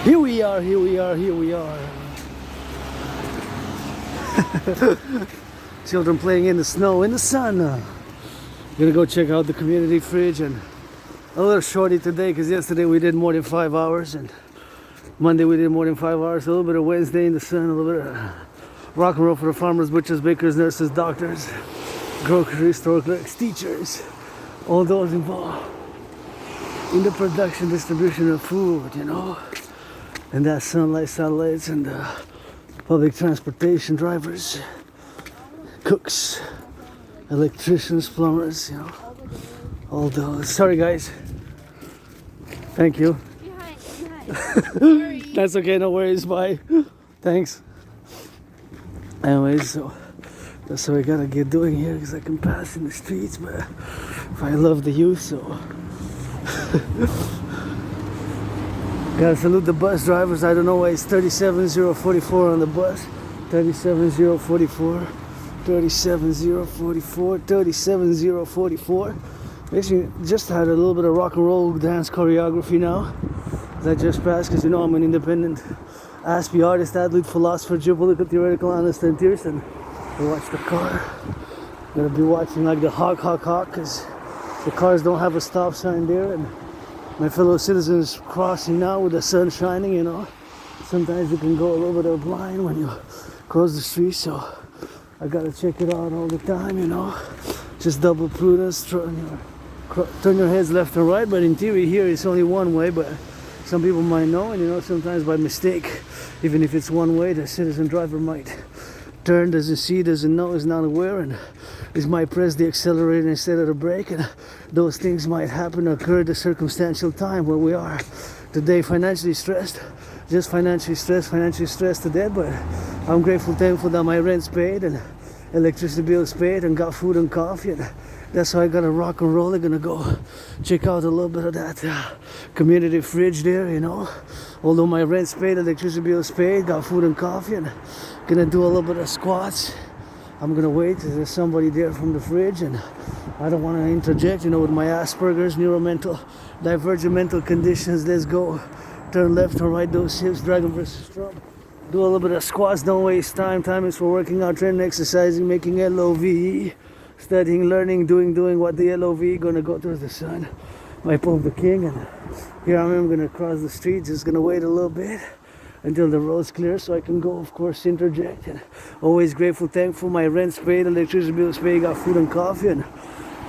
Here we are, here we are, here we are. Children playing in the snow, in the sun. Gonna go check out the community fridge, and a little shorty today because yesterday we did more than 5 hours, and Monday we did more than 5 hours. A little bit of Wednesday in the sun, a little bit of rock and roll for the farmers, butchers, bakers, nurses, doctors, grocery store clerks, teachers, all those involved in the production, distribution of food, you know, and that sunlight, satellites, and public transportation drivers, cooks, electricians, plumbers, you know, all those. Sorry guys. Thank you. Behind. That's okay, no worries, bye. Thanks. Anyways, so that's what I gotta get doing here, because I can pass in the streets, but I love the youth, so gotta salute the bus drivers. I don't know why it's 37044 on the bus. 37044, 37044, 37044. Basically, just had a little bit of rock and roll dance choreography now that just passed, because you know I'm an independent Aspie artist, athlete, philosopher, geopolitical, theoretical, honest, and tears. And I watch the car. Gonna be watching like the hawk, because the cars don't have a stop sign there, and my fellow citizens crossing now with the sun shining, you know. Sometimes you can go a little bit blind when you cross the street, so I gotta check it out all the time, you know. Just double prudence, turn your heads left and right, but in theory here it's only one way, but some people might know, and you know, sometimes by mistake, even if it's one way, the citizen driver might turn, doesn't see, doesn't know, is not aware, and is might press the accelerator instead of the brake, and those things might happen, occur at a circumstantial time where we are today, financially stressed, just financially stressed to death. But I'm grateful, thankful that my rent's paid and electricity bill's paid and got food and coffee, and that's why I gotta rock and roll. I'm gonna go check out a little bit of that community fridge there, you know. Although my rent's paid, electricity bill's paid, got food and coffee, and gonna do a little bit of squats. I'm gonna wait till there's somebody there from the fridge, and I don't want to interject, you know, with my Asperger's, neuromental, divergent mental conditions. Let's go, turn left and right, those hips, dragon versus Trump. Do a little bit of squats, don't waste time. Time is for working out, training, exercising, making LOVE, studying, learning, doing what the LOVE, gonna go towards the sun. My Pope the King, and here I am gonna cross the street, just gonna wait a little bit until the road's clear so I can go, of course, interject. And always grateful, thankful, my rent's paid, electricity bill's paid, got food and coffee, and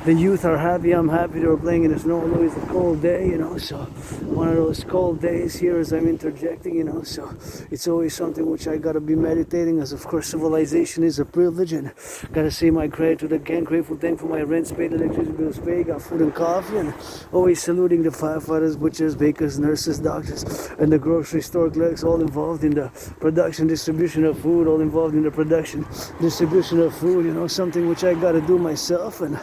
the youth are happy, I'm happy. They were playing in the snow, although it's a cold day, you know, so one of those cold days here as I'm interjecting, you know, so it's always something which I gotta be meditating, as of course civilization is a privilege, and gotta say my gratitude again, grateful, thankful, my rent's paid, electricity bills paid, got food and coffee, and always saluting the firefighters, butchers, bakers, nurses, doctors, and the grocery store clerks, all involved in the production, distribution of food, all involved in the production, distribution of food, you know, something which I gotta do myself. And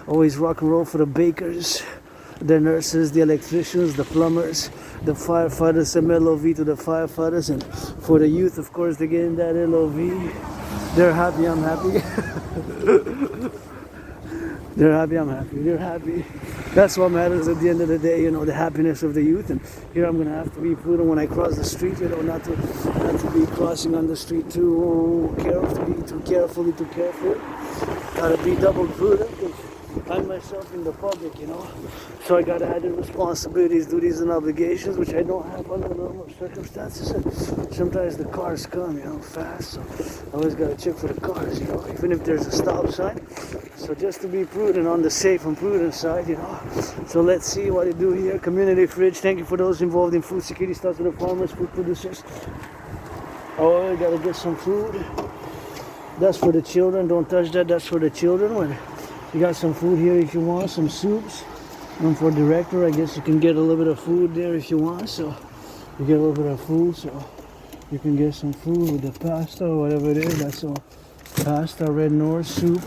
always rock and roll for the bakers, the nurses, the electricians, the plumbers, the firefighters, MLOV to the firefighters, and for the youth, of course, they're getting that LOV. They're happy, I'm happy. They're happy, I'm happy. They're happy. That's what matters at the end of the day, you know, the happiness of the youth. And here I'm gonna have to be prudent when I cross the street, you know, not to be crossing on the street too carefully, too careful. Gotta be double prudent. I myself in the public, you know, so I gotta add the responsibilities, duties, and obligations, which I don't have under normal circumstances. And sometimes the cars come, you know, fast, so I always gotta check for the cars, you know, even if there's a stop sign. So just to be prudent, on the safe and prudent side, you know. So let's see what they do here. Community fridge. Thank you for those involved in food security. Starts with the farmers, food producers. Oh, I gotta get some food. That's for the children. Don't touch that. That's for the children. When you got some food here if you want, some soups. And for director, I guess you can get a little bit of food there if you want. So you get a little bit of food, so you can get some food with the pasta or whatever it is. That's all. Pasta, red North soup.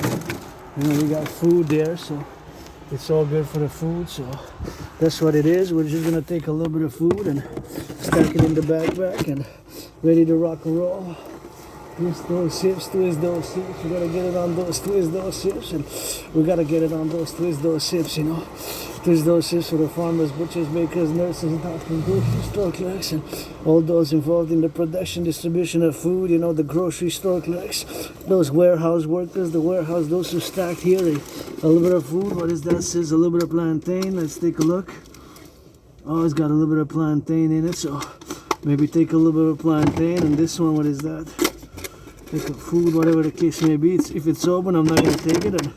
You know, we got food there, so it's all good for the food. So that's what it is. We're just gonna take a little bit of food and stack it in the backpack and ready to rock and roll. Twist those hips, twist those hips. We gotta get it on those twist those hips, and we gotta get it on those twist those hips, you know. Please don't assist for the farmers, butchers, bakers, nurses, doctors, grocery store clerks, and all those involved in the production, distribution of food, you know, the grocery store clerks, those warehouse workers, the warehouse, those who stacked here a little bit of food. What is that? It says a little bit of plantain. Let's take a look. Oh, it's got a little bit of plantain in it, so maybe take a little bit of plantain. And this one, what is that? Take a food, whatever the case may be. If it's open, I'm not going to take it. And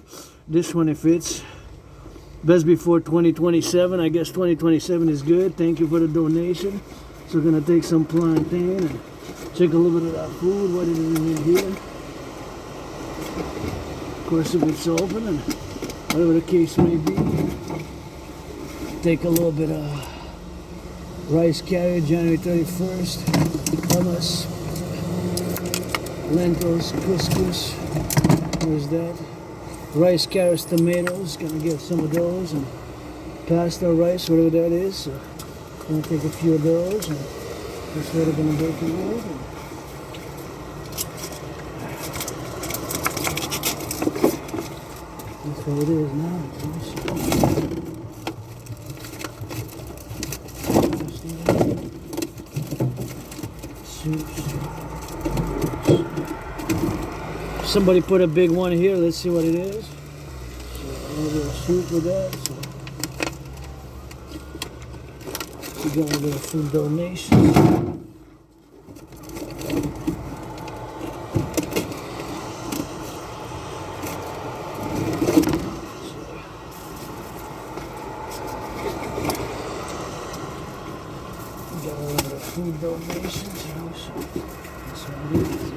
this one, if it's best before 2027, I guess 2027 is good. Thank you for the donation. So we're going to take some plantain and check a little bit of that food, what it is in here. Of course, if it's open and whatever the case may be. Take a little bit of rice carrier, January 31st, hummus, lentils, couscous, where's that? Rice, carrots, tomatoes, gonna get some of those, and pasta, rice, whatever that is. So I'm gonna take a few of those, and that's what I'm gonna bake it with. That's what it is now. Somebody put a big one here. Let's see what it is. So a little bit of soup with that. So we got a little food donation. Food donations, you know, so that's what it is.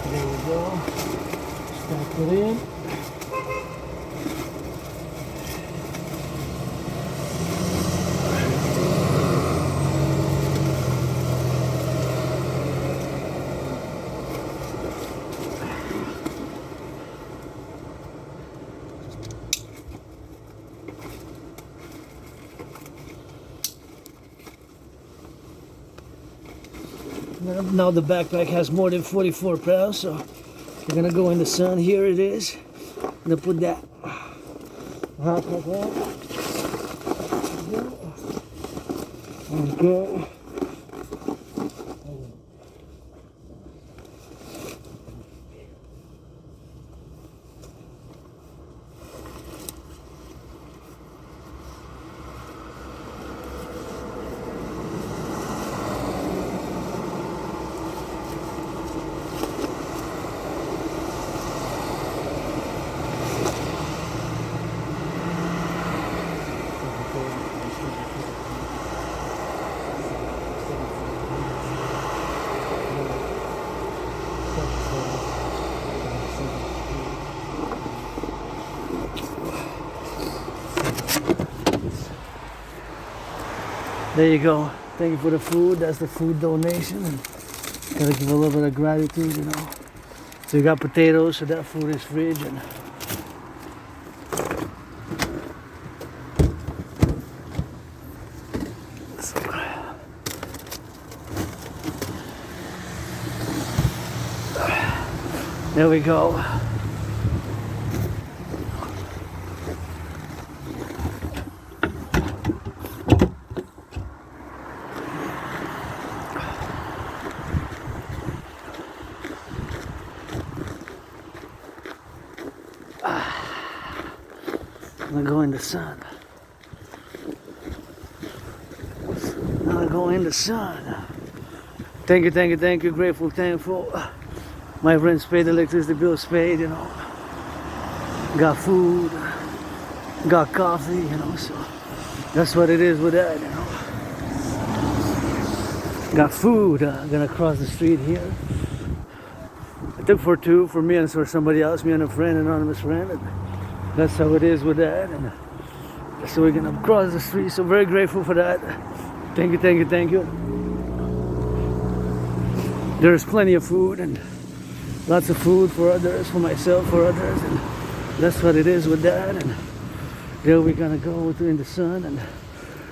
There we go. Stack it in. Now the backpack has more than 44 pounds, so we're gonna go in the sun. Here it is. I'm gonna put that backpack on. Okay. There you go. Thank you for the food. That's the food donation. And gotta give a little bit of gratitude, you know. So you got potatoes, so that food is fridge. And there we go. I'm gonna go in the sun. I'm gonna go in the sun. Thank you, thank you, thank you. Grateful, thankful. My rent's paid, electricity bill's paid, you know. Got food, got coffee, you know, so that's what it is with that, you know. Got food, gonna cross the street here. I took for two, for me and for somebody else, me and a friend, anonymous friend. And that's how it is with that. And so we're gonna cross the street, so very grateful for that. Thank you, thank you, thank you. there's plenty of food and lots of food for others, for myself, for others, and that's what it is with that. And there we're gonna go in the sun and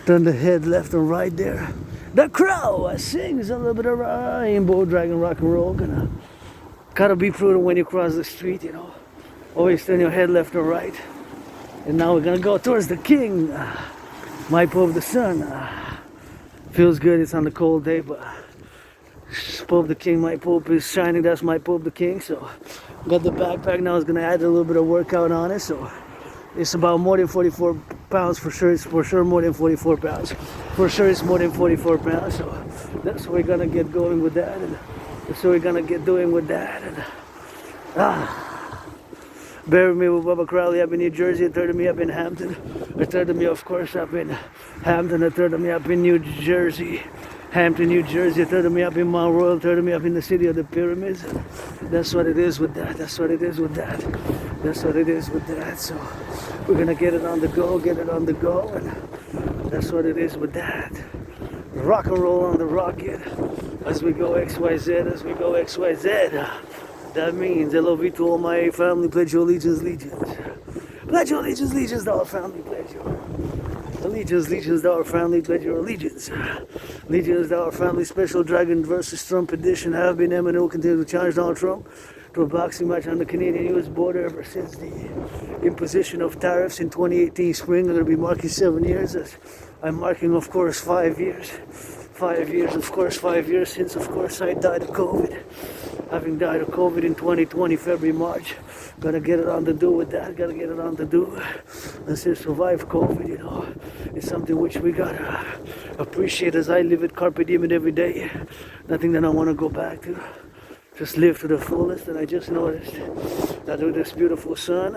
turn the head left and right there. The crow sings a little bit of rainbow dragon rock and roll. Gotta be prudent when you cross the street, you know. Always turn your head left and right. And now we're gonna go towards the king. My Pope the Sun. Feels good, it's on the cold day, but Pope the King, my Pope is shining, that's my Pope the King. So got the backpack now, it's gonna add a little bit of workout on it. So it's about more than 44 pounds for sure. It's for sure more than 44 pounds. For sure it's more than 44 pounds. So that's what we're gonna get going with that. And that's what we're gonna get doing with that. And bear with me with Bubba Crowley up in New Jersey, a third of me up in Hampton, a third of me of course up in Hampton, a third of me up in New Jersey, Hampton, New Jersey, a third of me up in Mount Royal, a third of me up in the city of the pyramids. And that's what it is with that, that's what it is with that, that's what it is with that. So we're gonna get it on the go, and that's what it is with that. Rock and roll on the rocket as we go XYZ, as we go XYZ. That means LOV to all my family, pledge your allegiance, legions. Pledge your allegiance, legions to our family, pledge your allegiance, legions to our family, pledge your allegiance. Legions to our family, special Dragon versus Trump edition. Have been and will continue to challenge Donald Trump to a boxing match on the Canadian-US border ever since the imposition of tariffs in 2018 spring. I'm going to be marking 7 years. As I'm marking, of course, 5 years. 5 years, of course, 5 years since, of course, I died of COVID. Having died of COVID in 2020, February, March. Gotta get it on the do with that, gotta get it on the do. And since survive COVID, you know, it's something which we gotta appreciate as I live it, carpe diem every day. Nothing that I wanna go back to. Just live to the fullest. And I just noticed that with this beautiful sun,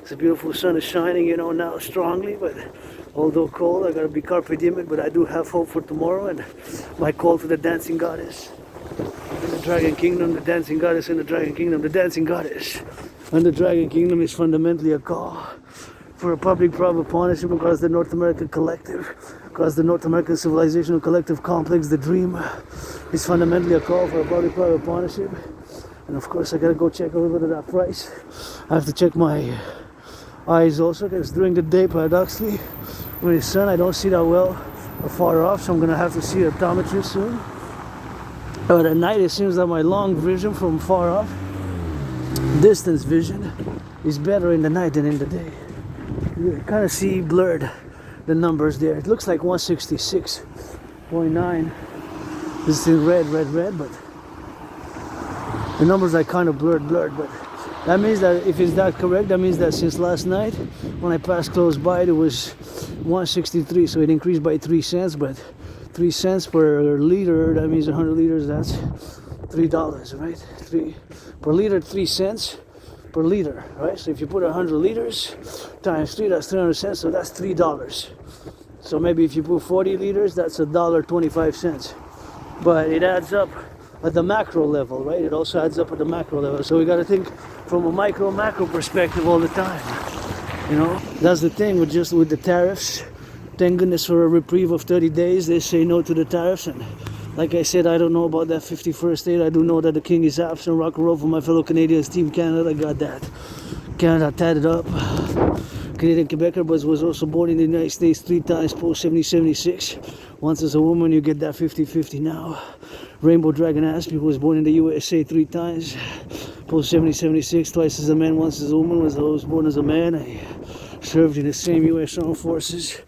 this beautiful sun is shining, you know, now strongly, but although cold, I gotta be carpe diem, but I do have hope for tomorrow. And my call to the dancing goddess in the Dragon Kingdom, the dancing goddess in the Dragon Kingdom, the dancing goddess and the Dragon Kingdom is fundamentally a call for a public-private partnership across the North American collective, across the North American Civilisation collective complex, the dream is fundamentally a call for a public-private partnership. And of course I gotta go check a little bit of that price. I have to check my eyes also, because during the day, paradoxically, when it's sun, I don't see that well or far off, so I'm gonna have to see an optometrist soon. But at night, it seems that my long vision from far off, distance vision, is better in the night than in the day. You kind of see blurred the numbers there. It looks like 166.9. This is in red, but the numbers are kind of blurred, but that means that if it's that correct, that means that since last night, when I passed close by, it was 163, so it increased by 3 cents, but 3 cents per liter, that means 100 liters, that's $3, right? 3 per liter, 3 cents per liter, right? So if you put 100 liters times 3, that's 300 cents, so that's $3. So maybe if you put 40 liters, that's $1.25. But it adds up at the macro level, right? It also adds up at the macro level. So we got to think from a macro perspective all the time. You know, that's the thing with the tariffs. Thank goodness for a reprieve of 30 days. They say no to the tariffs. And like I said, I don't know about that 51st state. I do know that the king is absent. Rock and roll for my fellow Canadians. Team Canada, I got that. Canada tatted up. Canadian Quebecer, but was also born in the United States 3 times post 70-76. Once as a woman, you get that 50-50 now. Rainbow Dragon Aspie was born in the USA 3 times post 70-76. Twice as a man, once as a woman. Was born as a man. I served in the same US Armed Forces.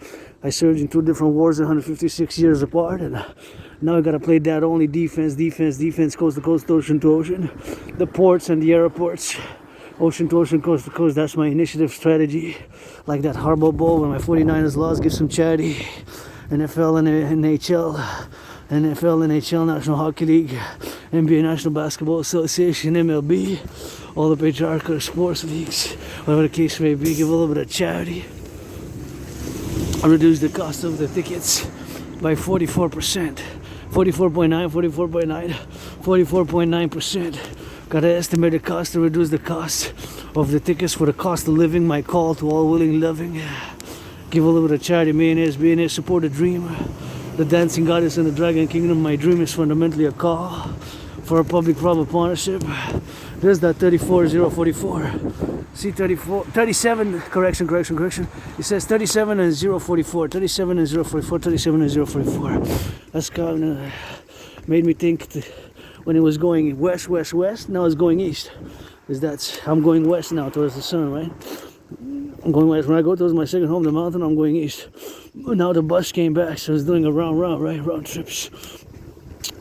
I served in 2 different wars, 156 years apart, and now I gotta play that only defense, coast to coast, ocean to ocean. The ports and the airports, ocean to ocean, coast to coast, that's my initiative strategy. Like that harbor ball when my 49ers lost, give some charity. NFL and NHL, National Hockey League, NBA National Basketball Association, MLB, all the patriarchal sports leagues, whatever the case may be, give a little bit of charity. Reduce the cost of the tickets by 44%. 44.9%. Gotta estimate the cost to reduce the cost of the tickets for the cost of living. My call to all willing loving. Give a little bit of charity. Millionaires, support the dream. The dancing goddess in the Dragon Kingdom. My dream is fundamentally a call for a public-private partnership. There's that 34044. See 37, correction. It says 37 and 044, 37 and 044, 37 and 044. That's kind of made me think when it was going west, now it's going east. I'm going west now towards the sun, right? I'm going west. When I go towards my second home, the mountain, I'm going east. Now the bus came back, so it's doing a round trips.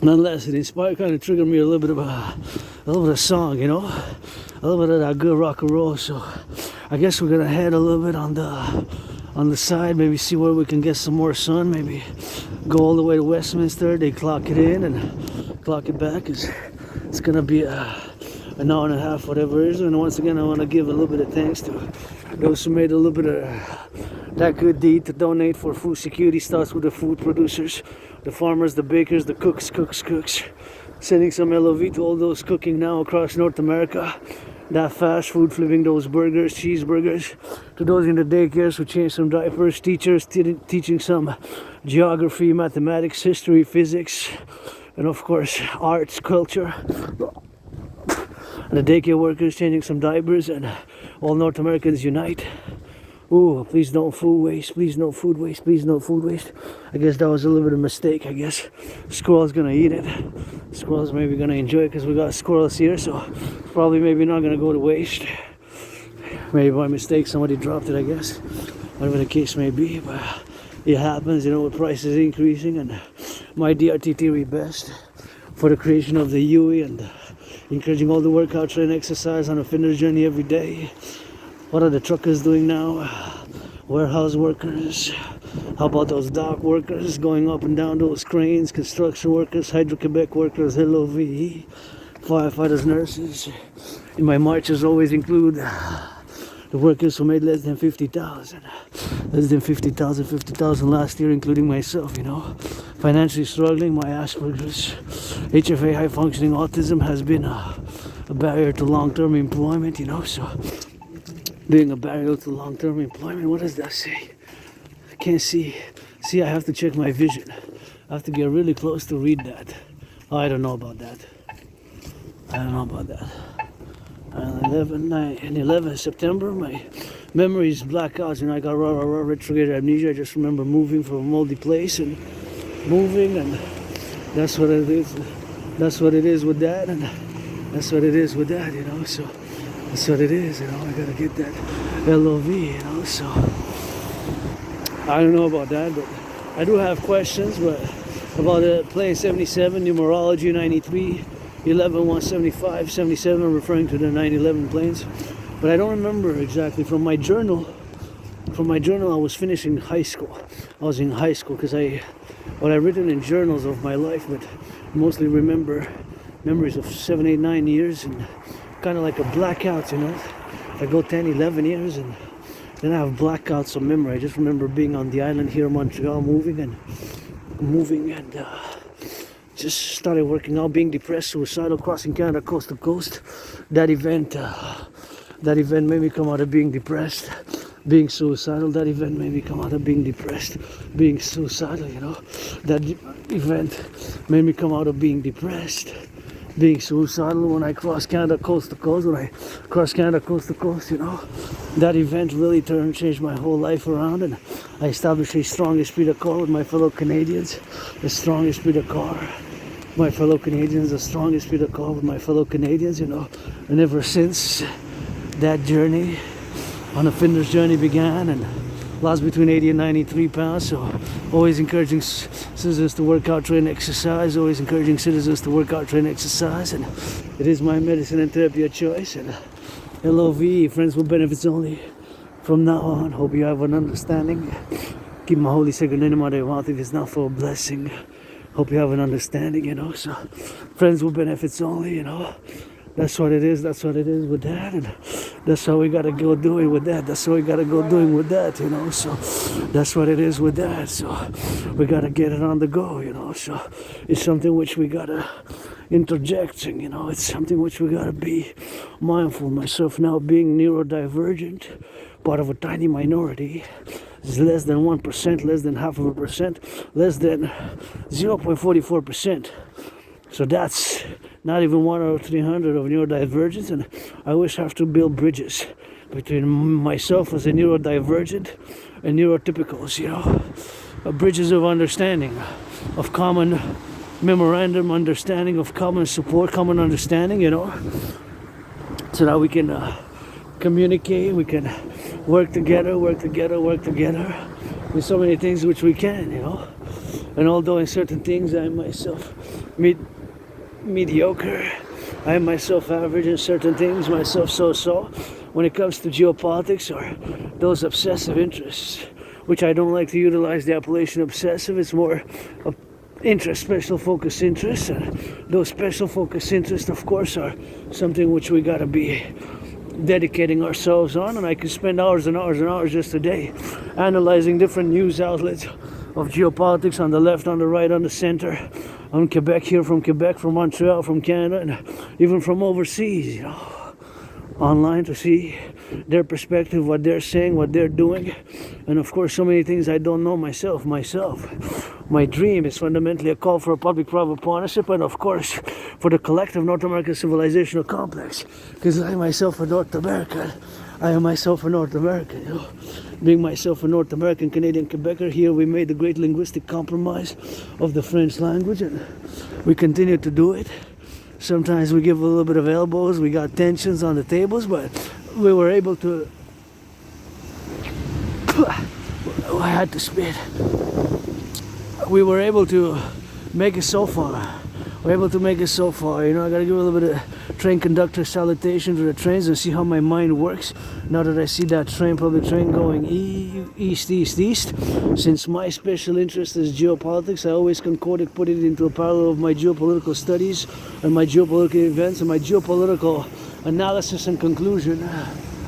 Nonetheless, it inspired, kind of triggered me a little bit of song, you know, a little bit of that good rock and roll. So I guess we're gonna head a little bit on the side, maybe see where we can get some more sun, maybe go all the way to Westminster. They clock it in and clock it back. It's gonna be an hour and a half, whatever it is. And once again, I want to give a little bit of thanks to those who made a little bit of that good deed to donate for food security. Starts with the food producers, the farmers, the bakers, the cooks. Sending some LOV to all those cooking now across North America. That fast food, flipping those burgers, cheeseburgers. To those in the daycares who change some diapers, teachers teaching some geography, mathematics, history, physics, and of course arts, culture. And the daycare workers changing some diapers, and all North Americans unite. Ooh, please no food waste, please no food waste, please no food waste. I guess that was a little bit of a mistake, I guess. Squirrel's gonna eat it. Squirrel's maybe gonna enjoy it because we got squirrels here, so probably maybe not gonna go to waste. Maybe by mistake somebody dropped it, I guess. Whatever the case may be, but it happens, you know, with prices increasing. And my DRT theory best for the creation of the UE and encouraging all the workout, train, exercise on a fitness journey every day. What are the truckers doing now? Warehouse workers. How about those dock workers going up and down those cranes? Construction workers, Hydro-Quebec workers, LOV, firefighters, nurses. In my marches always include the workers who made less than 50,000. Less than 50,000 last year, including myself, you know. Financially struggling, my Asperger's, HFA, high functioning autism has been a barrier to long-term employment, you know, so being a barrier to long-term employment, what does that say? I can't see. See, I have to check my vision. I have to get really close to read that. Oh, I don't know about that. And 11 September, my memories black out. You know, I got retrograde amnesia. I just remember moving from a moldy place and moving, and that's what it is. That's what it is with that, and that's what it is with that, you know. So that's what it is, you know. I gotta get that LOV, you know. So I don't know about that, but I do have questions. But about the plane 77, numerology 93, 11, 175, 77, referring to the 9/11 planes. But I don't remember exactly from my journal. From my journal, I was finishing high school. I was in high school because what I've written in journals of my life, but mostly remember memories of 7, 8, 9 years, and kind of like a blackout, you know. I go 10, 11 years, and then I have blackouts of memory. I just remember being on the island here in Montreal, moving and just started working out, being depressed, suicidal, crossing Canada coast to coast. That event made me come out of being depressed, being suicidal. That event made me come out of being depressed, being suicidal, you know. That event made me come out of being depressed, being suicidal. When I crossed Canada coast to coast, you know, that event really changed my whole life around, and I established a strong esprit de corps with my fellow Canadians, a strong esprit de corps. My fellow Canadians, a strong esprit de corps with my fellow Canadians, you know. And ever since that journey, on a fitness journey began, and lost between 80 and 93 pounds. So always encouraging citizens to work out, train, exercise. Always encouraging citizens to work out, train, exercise. And it is my medicine and therapy of choice. And LOV, friends with benefits only. From now on, hope you have an understanding. Keep my holy sacred name out of your mouth if it's not for a blessing. Hope you have an understanding, you know. So friends with benefits only, you know. That's what it is with that, and that's how we gotta go doing with that. That's how we gotta go doing with that, you know. So that's what it is with that. So we gotta get it on the go, you know. So it's something which we gotta interjecting, you know. It's something which we gotta be mindful. Myself now being neurodivergent, part of a tiny minority, is less than 1%, less than half of a percent, less than 0.44%. So that's not even 1 or 300 of neurodivergence, and I always have to build bridges between myself as a neurodivergent and neurotypicals, bridges of understanding, of common memorandum, understanding of common support, common understanding, so that we can communicate, we can work together with so many things which we can, And although in certain things I am myself mediocre, I am myself average in certain things, myself so-so, when it comes to geopolitics or those obsessive interests, which I don't like to utilize the appellation obsessive. It's more of interest, special focus interests, and those special focus interests, of course, are something which we gotta be dedicating ourselves on. And I could spend hours and hours and hours just today analyzing different news outlets of geopolitics on the left, on the right, on the center, on Quebec, here from Quebec, from Montreal, from Canada, and even from overseas, online, to see their perspective, what they're saying, what they're doing. And of course, so many things I don't know myself. My dream is fundamentally a call for a public-private partnership, and of course for the collective North American civilizational complex, because I myself a North American. Being myself a North American, Canadian, Quebecer, here we made the great linguistic compromise of the French language, and we continue to do it. Sometimes we give a little bit of elbows, we got tensions on the tables, but we were able to... I had to spit. We were able to make it so far. I gotta give a little bit of train conductor salutation to the trains and see how my mind works now that I see that public train going east. Since my special interest is geopolitics, I always put it into a parallel of my geopolitical studies and my geopolitical events and my geopolitical analysis and conclusion.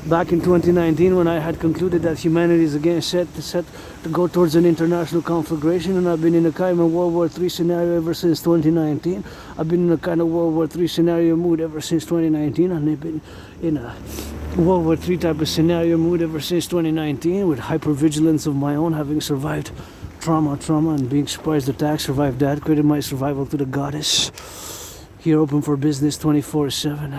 Back in 2019, when I had concluded that humanity is again set to go towards an international conflagration, and I've been in a kind of World War III scenario ever since 2019. I've been in a kind of World War III scenario mood ever since 2019, and I've been in a World War III type of scenario mood ever since 2019, with hypervigilance of my own, having survived trauma, and being surprised attack, survived that, credited my survival to the goddess. Here open for business 24/7,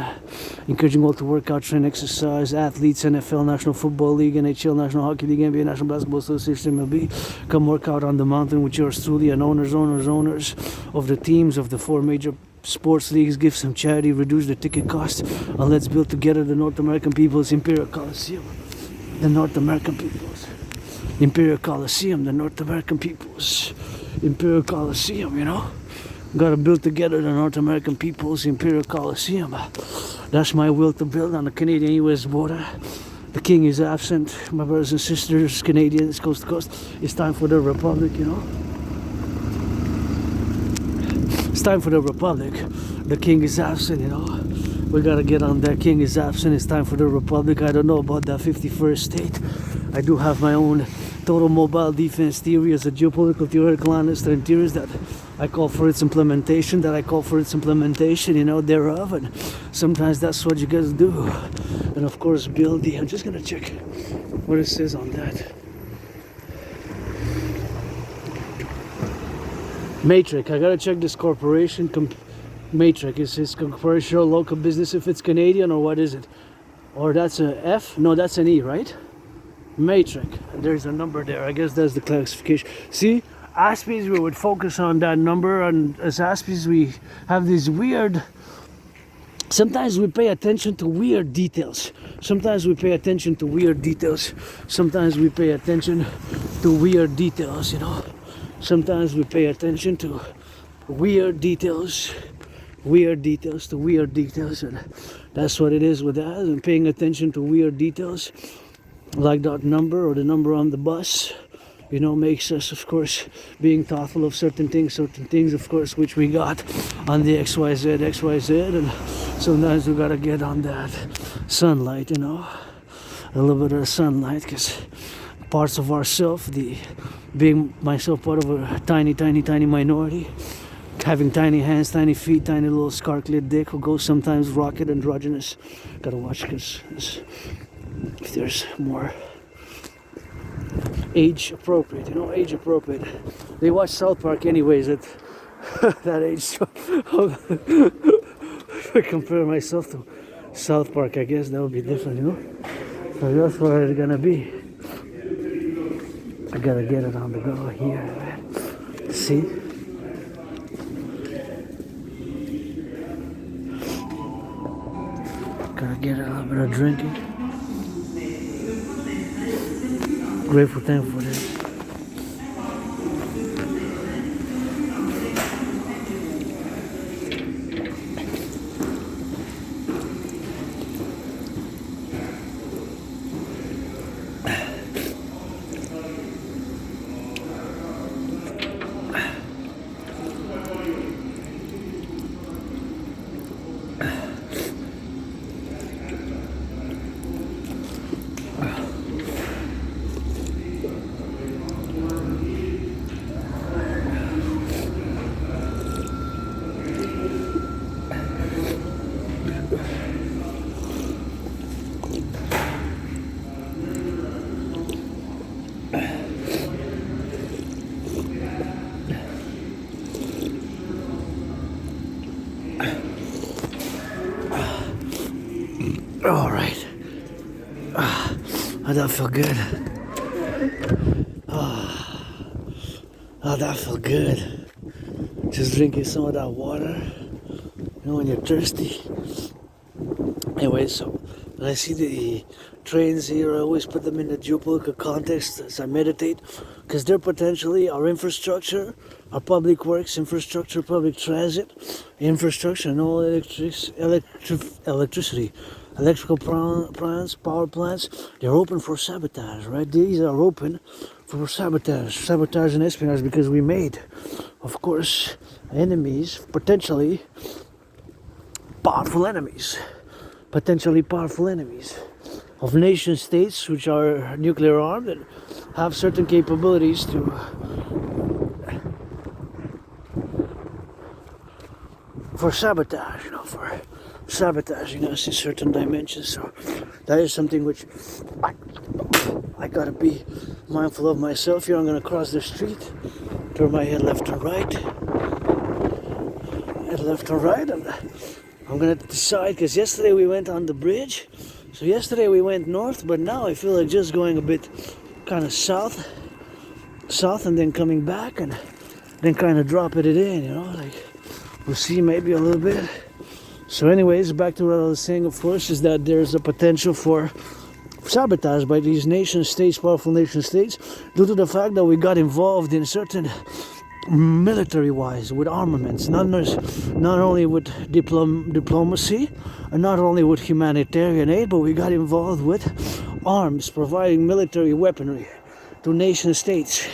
encouraging all to work out, train, exercise, athletes, NFL, National Football League, NHL, National Hockey League, NBA, National Basketball Association, MLB. Come work out on the mountain with yours truly, and owners of the teams of the 4 major sports leagues. Give some charity, reduce the ticket cost, and let's build together the North American People's Imperial Coliseum. The North American People's Imperial Coliseum, the North American People's Imperial Coliseum, Gotta build together the North American People's Imperial Coliseum. That's my will to build on the Canadian-US border. The king is absent. My brothers and sisters, Canadians, coast to coast. It's time for the Republic, It's time for the Republic. The king is absent, We gotta get on that. King is absent. It's time for the Republic. I don't know about that 51st state. I do have my own total mobile defense theory as a geopolitical theoretical analyst and theorist that I call for its implementation, thereof, and sometimes that's what you guys do. And of course, I'm just gonna check what it says on that. Matrix, I gotta check this corporation. Matrix, is this corporation or local business if it's Canadian, or what is it? Or that's a F? No, that's an E, right? Matrix. There's a number there. I guess that's the classification. See, Aspies, we would focus on that number, and as Aspies, we have these weird. Sometimes we pay attention to weird details. Sometimes we pay attention to weird details. Sometimes we pay attention to weird details. Sometimes we pay attention to weird details. And that's what it is with that, and paying attention to weird details, like that number or the number on the bus, makes us, of course, being thoughtful of certain things, of course, which we got on the XYZ, and sometimes we gotta get on that sunlight, a little bit of sunlight, because parts of ourself, being myself part of a tiny minority, having tiny hands, tiny feet, tiny little scarlet dick, who goes sometimes rocket androgynous. Gotta watch, because if there's more age appropriate. They watch South Park anyways. that age. So if I compare myself to South Park, I guess that would be different, you know? So that's where it's gonna be. I gotta get it on the go here, man. See? Gotta get a little bit of drinking. Grateful, thankful for this. All right. Oh, that felt good. Oh, that felt good. Just drinking some of that water. You know, when you're thirsty. Anyway, so when I see the trains here, I always put them in the geopolitical context as I meditate, because they're potentially our infrastructure, our public works infrastructure, public transit infrastructure, and all electricity. Electrical plants, power plants, they're open for sabotage, right? These are open for sabotage and espionage, because we made, of course, enemies, potentially powerful enemies of nation states which are nuclear armed and have certain capabilities for sabotage, you know, for sabotaging us in certain dimensions. So that is something which I gotta be mindful of myself. Here I'm gonna cross the street, turn my head left and right, and I'm gonna decide, because yesterday we went on the bridge, so yesterday we went north, but now I feel like just going a bit kind of south and then coming back and then kind of dropping it in, you know, like we'll see, maybe a little bit. So anyways, back to what I was saying, of course, is that there's a potential for sabotage by these nation states, powerful nation states, due to the fact that we got involved in certain military-wise, with armaments, not only with diplomacy, and not only with humanitarian aid, but we got involved with arms, providing military weaponry to nation states,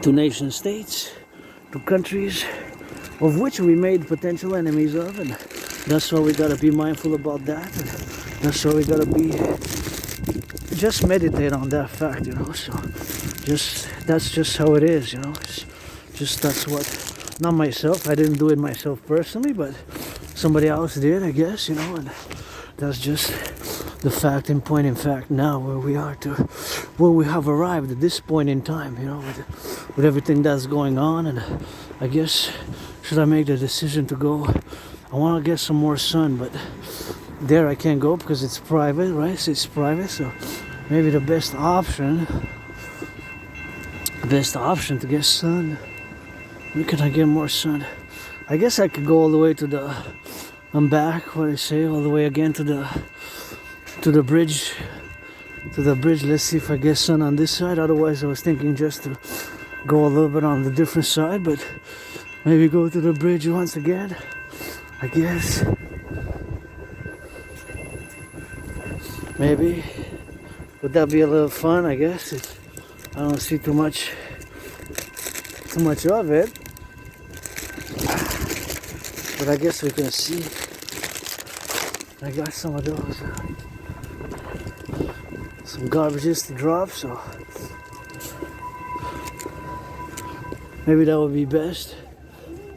to countries of which we made potential enemies of, and that's why we gotta be mindful about that, and that's why we gotta be just meditate on that fact, you know. So that's just how it is, you know. It's just, that's what, not myself, I didn't do it myself personally, but somebody else did, I guess, you know, and that's just the fact and point in fact now where we have arrived at this point in time, you know, with everything that's going on. And I guess, should I make the decision to go, I want to get some more sun, but there I can't go because it's private, right? So it's private, so maybe the best option to get sun, where can I get more sun? I guess I could go all the way to the, I'm back, what I say, all the way again to the bridge, let's see if I get sun on this side. Otherwise I was thinking just to go a little bit on the different side, but maybe go to the bridge once again, I guess. Maybe. Would that be a little fun? I guess. I don't see too much of it. But I guess we can see. I got some of those. Some garbages to drop, so maybe that would be best.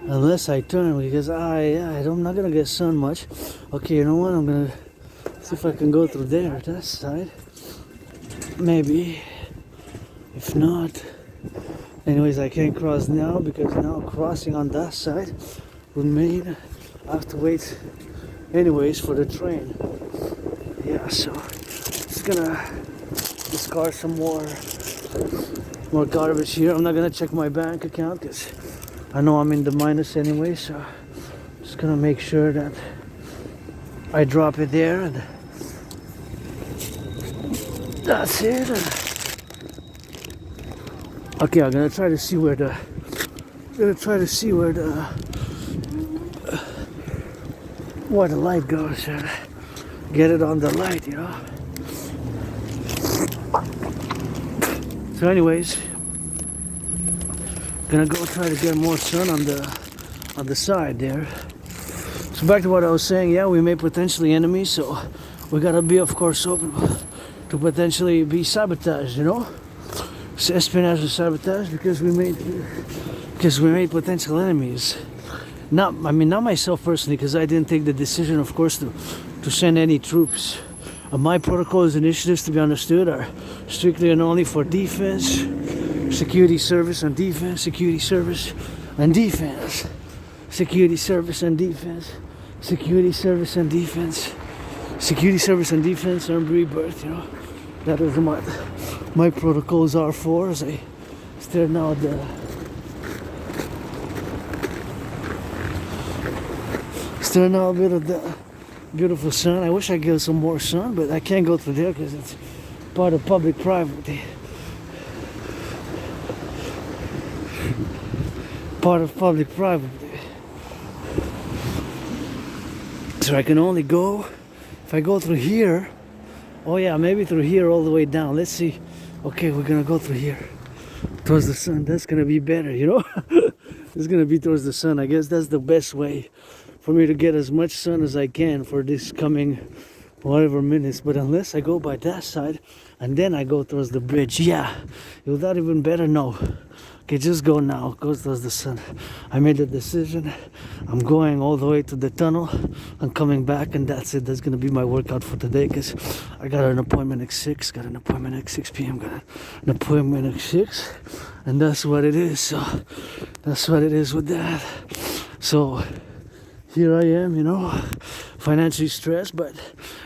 Unless I turn, because I'm not gonna get sun much. Okay, you know what? I'm gonna see if I can go through there, that side. Maybe. If not, Anyways, I can't cross now because now crossing on that side would mean I have to wait anyways for the train. Yeah, so just gonna discard some more garbage here. I'm not gonna check my bank account because I know I'm in the minus anyway, so just gonna make sure that I drop it there, and that's it. Okay, I'm gonna try to see where the light goes and get it on the light, you know. So anyways, gonna go try to get more sun on the side there. So back to what I was saying, yeah, we may potentially enemies, so we gotta be, of course, open to potentially be sabotaged, you know. So espionage and sabotage because we made potential enemies. Not myself personally, because I didn't take the decision, of course, to send any troops. My protocols initiatives, to be understood, are strictly and only for defense, security service and defense, security service and defense, security service and defense, security service and defense, security service and defense, and rebirth, you know. That is what my protocols are for, as I stare now at the a bit of the beautiful sun. I wish I get some more sun, but I can't go through there because it's part of public private. Part of public private. So I can only go if I go through here. Oh yeah, maybe through here all the way down. Let's see. Okay, we're gonna go through here towards the sun. That's gonna be better, you know. It's gonna be towards the sun. I guess that's the best way for me to get as much sun as I can for this coming whatever minutes. But unless I go by that side and then I go towards the bridge, yeah, will that even better? No. Okay, just go now. Go towards the sun. I made a decision. I'm going all the way to the tunnel. I'm coming back, and that's it. That's gonna be my workout for today, because I got an appointment at 6. Got an appointment at 6 p.m. Got an appointment at 6, and that's what it is. So that's what it is with that. So here I am, you know, financially stressed, but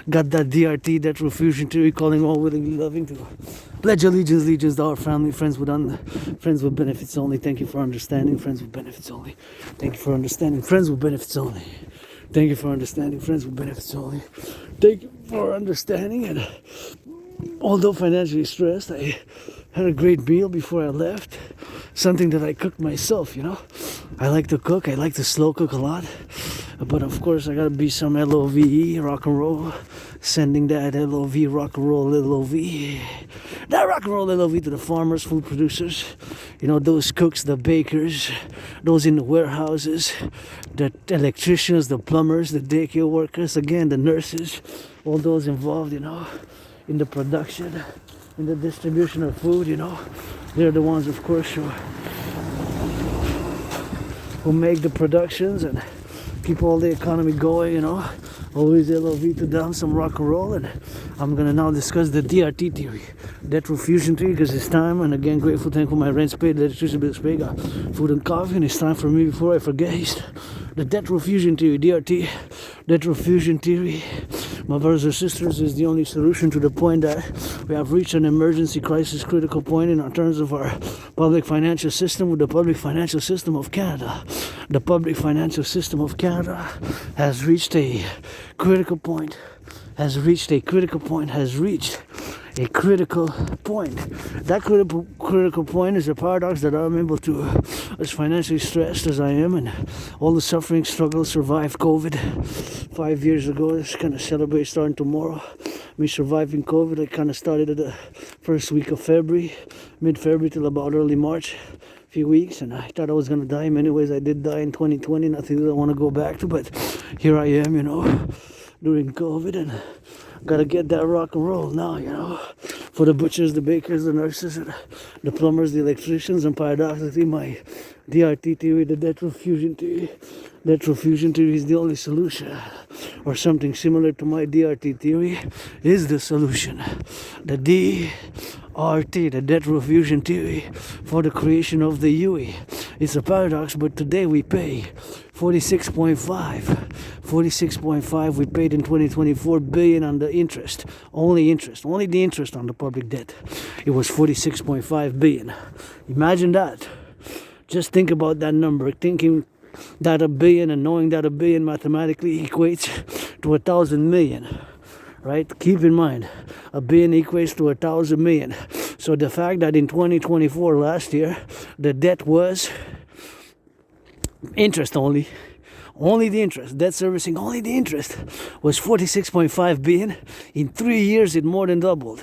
got that DRT, that refusion theory, calling all willingly loving to pledge allegiance to our family, friends with benefits only. Thank you for understanding, friends with benefits only. Thank you for understanding, friends with benefits only. Thank you for understanding, friends with benefits only. Thank you for understanding. And although financially stressed, I had a great meal before I left. Something that I cooked myself, you know. I like to cook. I like to slow cook a lot. But of course, I gotta be some LOVE, rock and roll. Sending that LOV, rock and roll LOV. That rock and roll LOV to the farmers, food producers. You know, those cooks, the bakers, those in the warehouses, the electricians, the plumbers, the daycare workers, again, the nurses, all those involved, you know, in the production, in the distribution of food, you know. They're the ones, of course, who make the productions and keep all the economy going, you know. Always LOV to them, some rock and roll. And I'm gonna now discuss the DRT theory, debt refusion theory, because it's time. And again, grateful, thankful, my rent's paid, the electricity bill's paid, got food and coffee, and it's time for me before I forget. The debt refusion theory, DRT, debt refusion theory, my brothers and sisters, is the only solution to the point that we have reached an emergency crisis critical point in terms of our public financial system with the public financial system of Canada. The public financial system of Canada has reached a critical point, has reached a critical point. That critical point is a paradox that I'm able to, as financially stressed as I am, and all the suffering, struggle, survived COVID 5 years ago. It's kind of celebrate starting tomorrow. Me surviving COVID, I kind of started at the first week of February, mid-February till about early March. Few weeks, and I thought I was gonna die. In many ways, I did die in 2020. Nothing that I want to go back to, but here I am, you know, during COVID, and gotta get that rock and roll now, you know, for the butchers, the bakers, the nurses, and the plumbers, the electricians, and paradoxically, my DRT theory, the debt refusion theory, retrofusion theory is the only solution, or something similar to my DRT theory is the solution. The DRT, the retrofusion theory for the creation of the UE. It's a paradox, but today we pay 46.5 we paid in 2024 billion on the interest, only the interest on the public debt. It was 46.5 billion. Imagine that. Just think about that number, thinking that a billion and knowing that a billion mathematically equates to 1,000 million, right? Keep in mind, a billion equates to 1,000 million. So the fact that in 2024 last year the debt was interest only the interest, debt servicing, only the interest was 46.5 billion. In 3 years it more than doubled.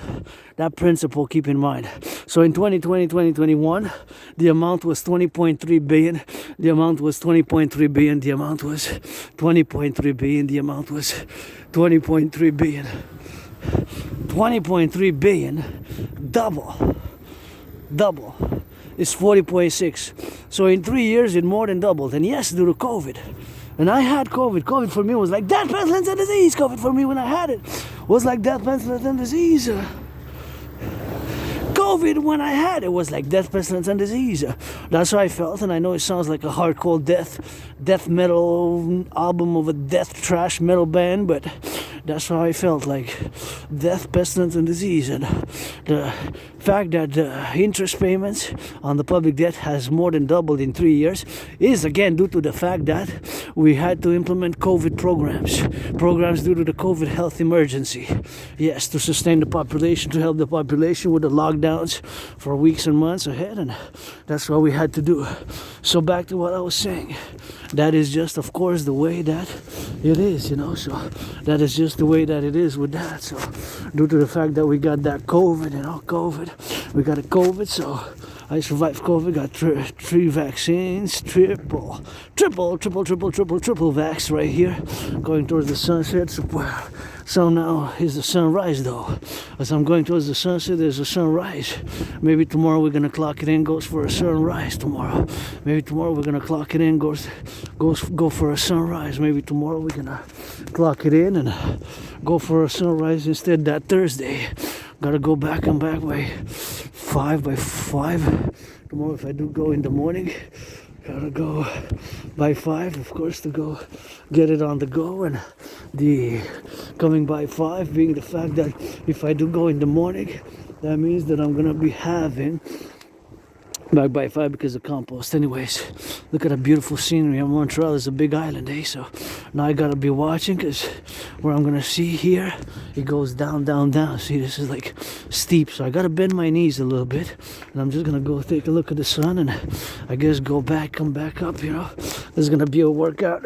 That principle, keep in mind. So in 2020, 2021, the amount was 20.3 billion, the amount was 20.3 billion, the amount was 20.3 billion, the amount was 20.3 billion. 20.3 billion, double is 40.6. So in 3 years it more than doubled. And yes, due to COVID. And I had COVID. COVID for me was like death, pestilence, and disease. COVID for me when I had it was like death, pestilence, and disease. COVID when I had it was like death, pestilence, and disease. That's how I felt, and I know it sounds like a hardcore death metal album of a death trash metal band, but that's how I felt, like death, pestilence, and disease. And the fact that the interest payments on the public debt has more than doubled in 3 years is again due to the fact that we had to implement COVID programs due to the COVID health emergency. Yes, to sustain the population, to help the population with the lockdowns for weeks and months ahead, and that's what we had to do. So back to what I was saying, that is just, of course, the way that it is, so that is just the way that it is with that. So due to the fact that we got that COVID, we got a COVID, so I survived COVID, got three vaccines, triple vax right here, going towards the sunset. So now is the sunrise though. As I'm going towards the sunset, there's a sunrise. Maybe tomorrow we're gonna clock it in, goes for a sunrise tomorrow. Maybe tomorrow we're gonna clock it in, go for a sunrise. Maybe tomorrow we're gonna clock it in and go for a sunrise instead that Thursday. Gotta go back and back by 5 tomorrow if I do go in the morning. Gotta go by 5, of course, to go get it on the go, and the coming by 5 being the fact that if I do go in the morning, that means that I'm gonna be having back by 5 because of compost. Anyways, look at the beautiful scenery. Montreal is a big island, so now I gotta be watching, because where I'm gonna see here, it goes down. See, this is like steep, so I gotta bend my knees a little bit, and I'm just gonna go take a look at the sun, and I guess come back up. This is gonna be a workout.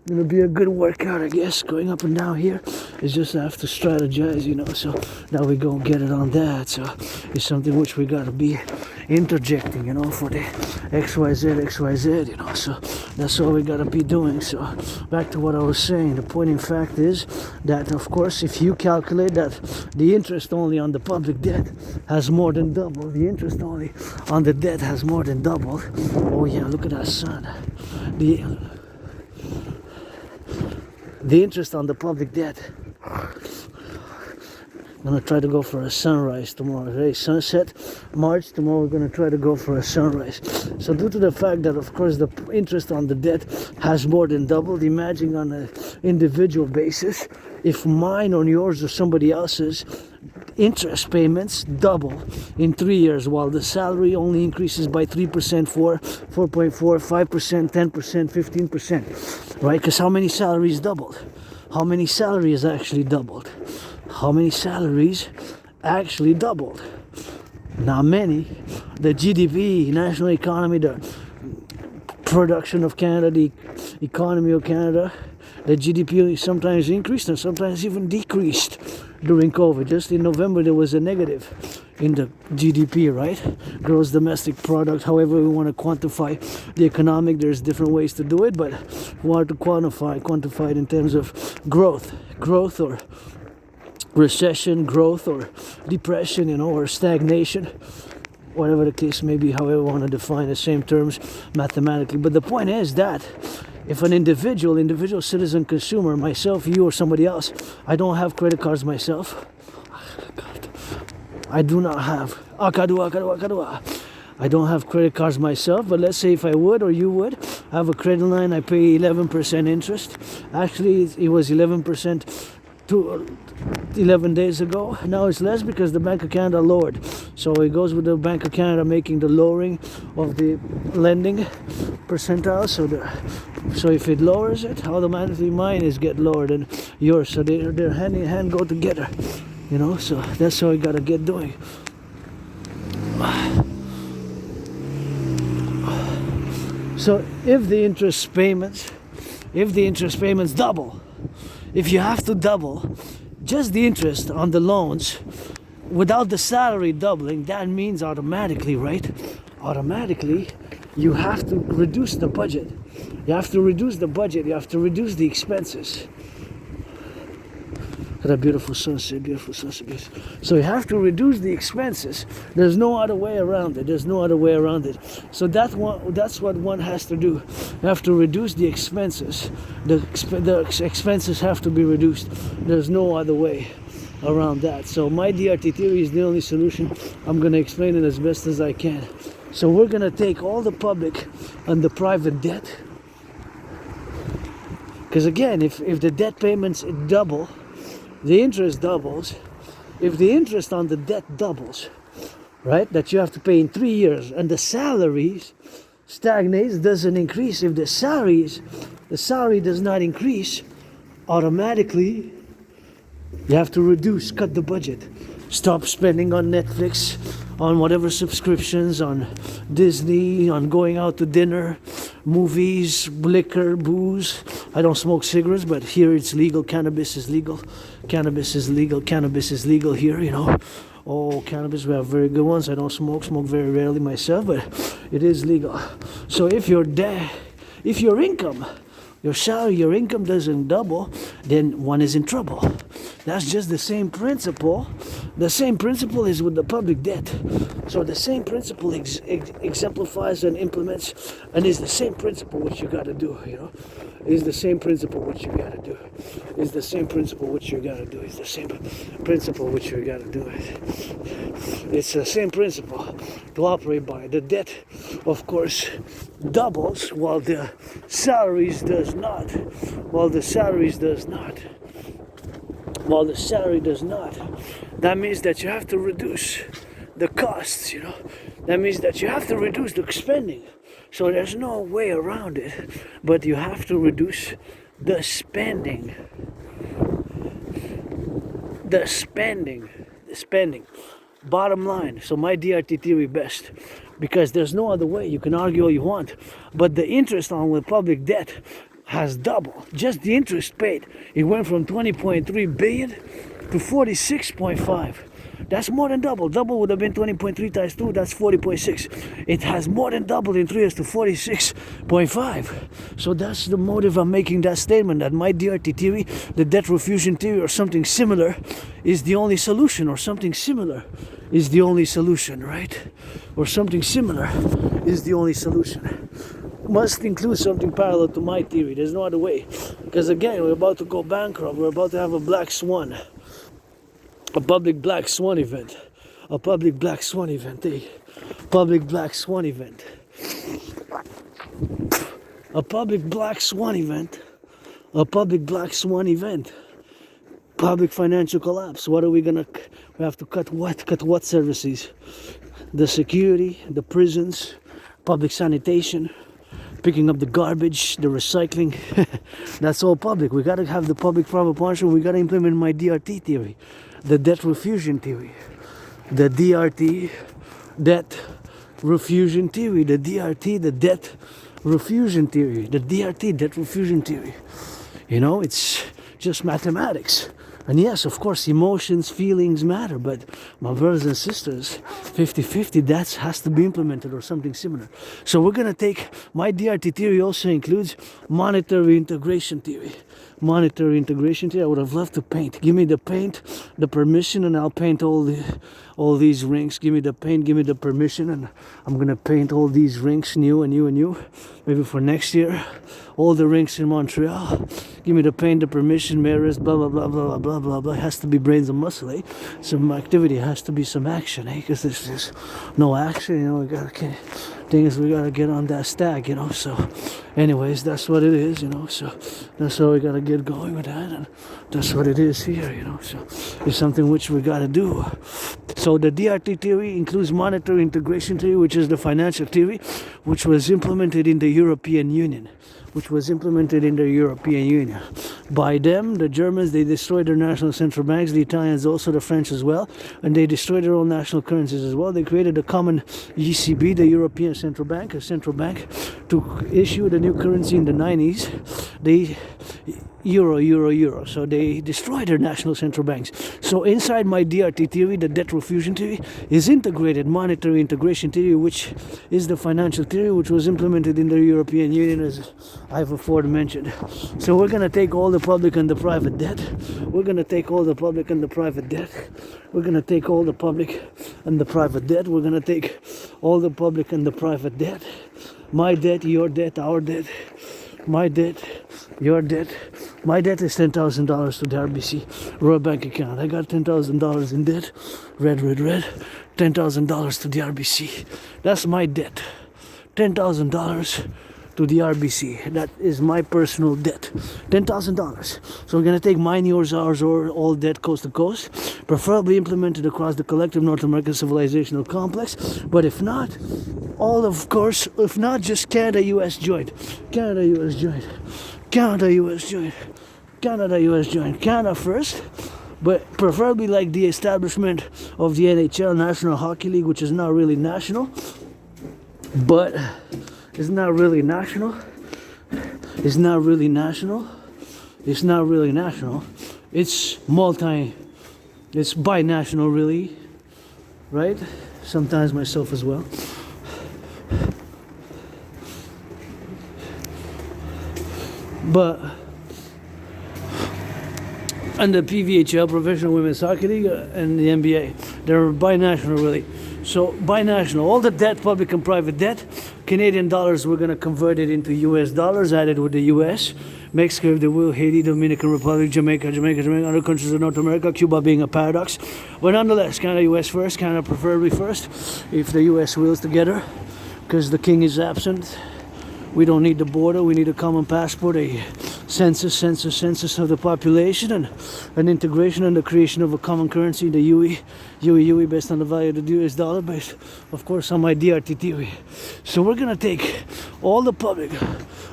Gonna be a good workout, I guess. Going up and down here is just have to strategize, so now we go get it on that. So it's something which we gotta be interjecting, for the XYZ, so that's all we gotta be doing. So back to what I was saying, the point in fact is that, of course, if you calculate that the interest only on the public debt has more than doubled, the interest only on the debt has more than doubled. Oh yeah, look at that sun. The interest on the public debt. I'm gonna try to go for a sunrise tomorrow. Today's sunset, March. Tomorrow we're gonna try to go for a sunrise. So due to the fact that, of course, the interest on the debt has more than doubled, imagine on an individual basis, if mine or yours or somebody else's interest payments double in 3 years, while the salary only increases by 3%, 4.4, 5%, 10%, 15%, right? Because how many salaries doubled? How many salaries actually doubled? How many salaries actually doubled? Not many. The GDP, national economy, the production of Canada, the economy of Canada, the GDP sometimes increased and sometimes even decreased during COVID. Just in November there was a negative in the GDP, right? Gross domestic product, however we want to quantify the economic, there's different ways to do it, but we want to quantify it in terms of growth or recession, growth or depression, or stagnation, whatever the case may be, however we want to define the same terms mathematically. But the point is that if an individual citizen consumer, myself, you, or somebody else, I don't have credit cards myself. I do not have. I don't have credit cards myself, but let's say if I would or you would, I have a credit line, I pay 11% interest. Actually, it was 11% 11 days ago. Now it's less because the Bank of Canada lowered. So it goes with the Bank of Canada making the lowering of the lending percentile. So if it lowers it, automatically mine is get lowered and yours. So they're hand in hand, go together. You know, so that's how you gotta get doing. So if the interest payments double, if you have to double just the interest on the loans without the salary doubling, that means automatically, right? Automatically, you have to reduce the budget. You have to reduce the budget. You have to reduce the expenses. What a beautiful sunset, beautiful sunset. So you have to reduce the expenses. There's no other way around it. There's no other way around it. So that's what one has to do. You have to reduce the expenses. The expenses have to be reduced. There's no other way around that. So my DRT theory is the only solution. I'm going to explain it as best as I can. So we're going to take all the public and the private debt. Because again, if the debt payments double, the interest doubles. If the interest on the debt doubles, right, that you have to pay in 3 years, and the salaries stagnates, doesn't increase. If the salary does not increase, automatically you have to reduce, cut the budget. Stop spending on Netflix, on whatever subscriptions, on Disney, on going out to dinner, movies, liquor, booze. I don't smoke cigarettes, but here it's legal. Cannabis is legal. Cannabis is legal. Cannabis is legal here, you know. Oh, cannabis, we have very good ones. I don't smoke very rarely myself, but it is legal. So if your income, your salary, your income doesn't double, then one is in trouble. That's just the same principle. The same principle is with the public debt. So the same principle exemplifies and implements, and is the same principle what you got to do, you know. Is the same principle what you got to do. Is the same principle what you got to do. Is the same principle what you got to do. It's the same principle to operate by. The debt, of course, doubles while the salaries does not. While the salaries does not. While the salary does not. That means that you have to reduce the costs, you know. That means that you have to reduce the spending. So there's no way around it, but you have to reduce the spending. The spending. Bottom line. So my DRT theory best, because there's no other way. You can argue all you want, but the interest on the public debt has doubled. Just the interest paid, it went from 20.3 billion to 46.5. That's more than double. Double would have been 20.3 times 2, that's 40.6. It has more than doubled in 3 years to 46.5. So that's the motive I'm making that statement, that my DRT theory, the debt refusion theory, or something similar is the only solution, or something similar is the only solution, right? Or something similar is the only solution. Must include something parallel to my theory. There's no other way. Because again, we're about to go bankrupt. We're about to have a black swan. A public black swan event. A public black swan event. Public black swan event. A public black swan event. A public black swan event. Public financial collapse. What are we gonna... We have to cut what? Cut what services? The security, the prisons, public sanitation, picking up the garbage, the recycling. That's all public. We gotta have the public-private partnership. We gotta implement my DRT theory, the debt refusion theory, the DRT debt refusion theory, the DRT, the debt refusion theory, the DRT debt refusion theory. You know, it's just mathematics. And yes, of course, emotions, feelings matter, but my brothers and sisters, 50-50, that has to be implemented or something similar. So we're going to take, my DRT theory also includes monetary integration theory. monetary integration theory. I would have loved to paint. Give me the paint, the permission, and I'll paint all these rings. Give me the paint, give me the permission, and I'm gonna paint all these rings new and new and new. Maybe for next year, all the rings in Montreal. Give me the paint, the permission, mirrors, blah blah blah blah blah blah blah. It has to be brains and muscle, eh? Some activity, has to be some action, eh? Because there's just no action, you know. We gotta get on that stack, you know. So, anyways, that's what it is, you know. So that's how we gotta get going with that, and that's what it is here, you know. So it's something which we gotta do. So the DRT theory includes monetary integration theory, which is the financial theory, which was implemented in the European Union. By them, the Germans, they destroyed their national central banks, the Italians also, the French as well, and they destroyed their own national currencies as well. They created a common ECB, the European Central Bank, a central bank, to issue the new currency in the 90s. Euro. So they destroyed their national central banks. So inside my DRT theory, the debt refusion theory, is integrated monetary integration theory, which is the financial theory, which was implemented in the European Union, as I've before mentioned. So we're going to take all the public and the private debt. We're going to take all the public and the private debt. We're going to take all the public and the private debt. We're going to take all the public and the private debt. My debt, your debt, our debt. My debt, your debt. My debt is $10,000 to the RBC Royal Bank account. I got $10,000 in debt. Red. $10,000 to the RBC. That's my debt. $10,000 to the RBC. That is my personal debt. $10,000. So we're going to take mine, yours, ours, or all debt coast to coast, preferably implemented across the collective North American civilizational complex. But if not, if not, just Canada, US joint. Canada, US joint. Canada first, but preferably like the establishment of the NHL, National Hockey League, which is not really national. But it's not really national. It's it's binational, really, right? Sometimes myself as well. But and the PVHL, Professional Women's Hockey League, and the NBA, they're binational, really. So binational, all the debt, public and private debt, Canadian dollars, we're going to convert it into US dollars, added with the US. Mexico, if they will, Haiti, Dominican Republic, Jamaica, other countries of North America, Cuba being a paradox. But nonetheless, Canada, US first, Canada preferably first, if the US wills together, because the king is absent. We don't need the border, we need a common passport, a census of the population, and an integration and the creation of a common currency, the UE, based on the value of the US dollar, based, of course, on my DRT theory. So we're going to take all the public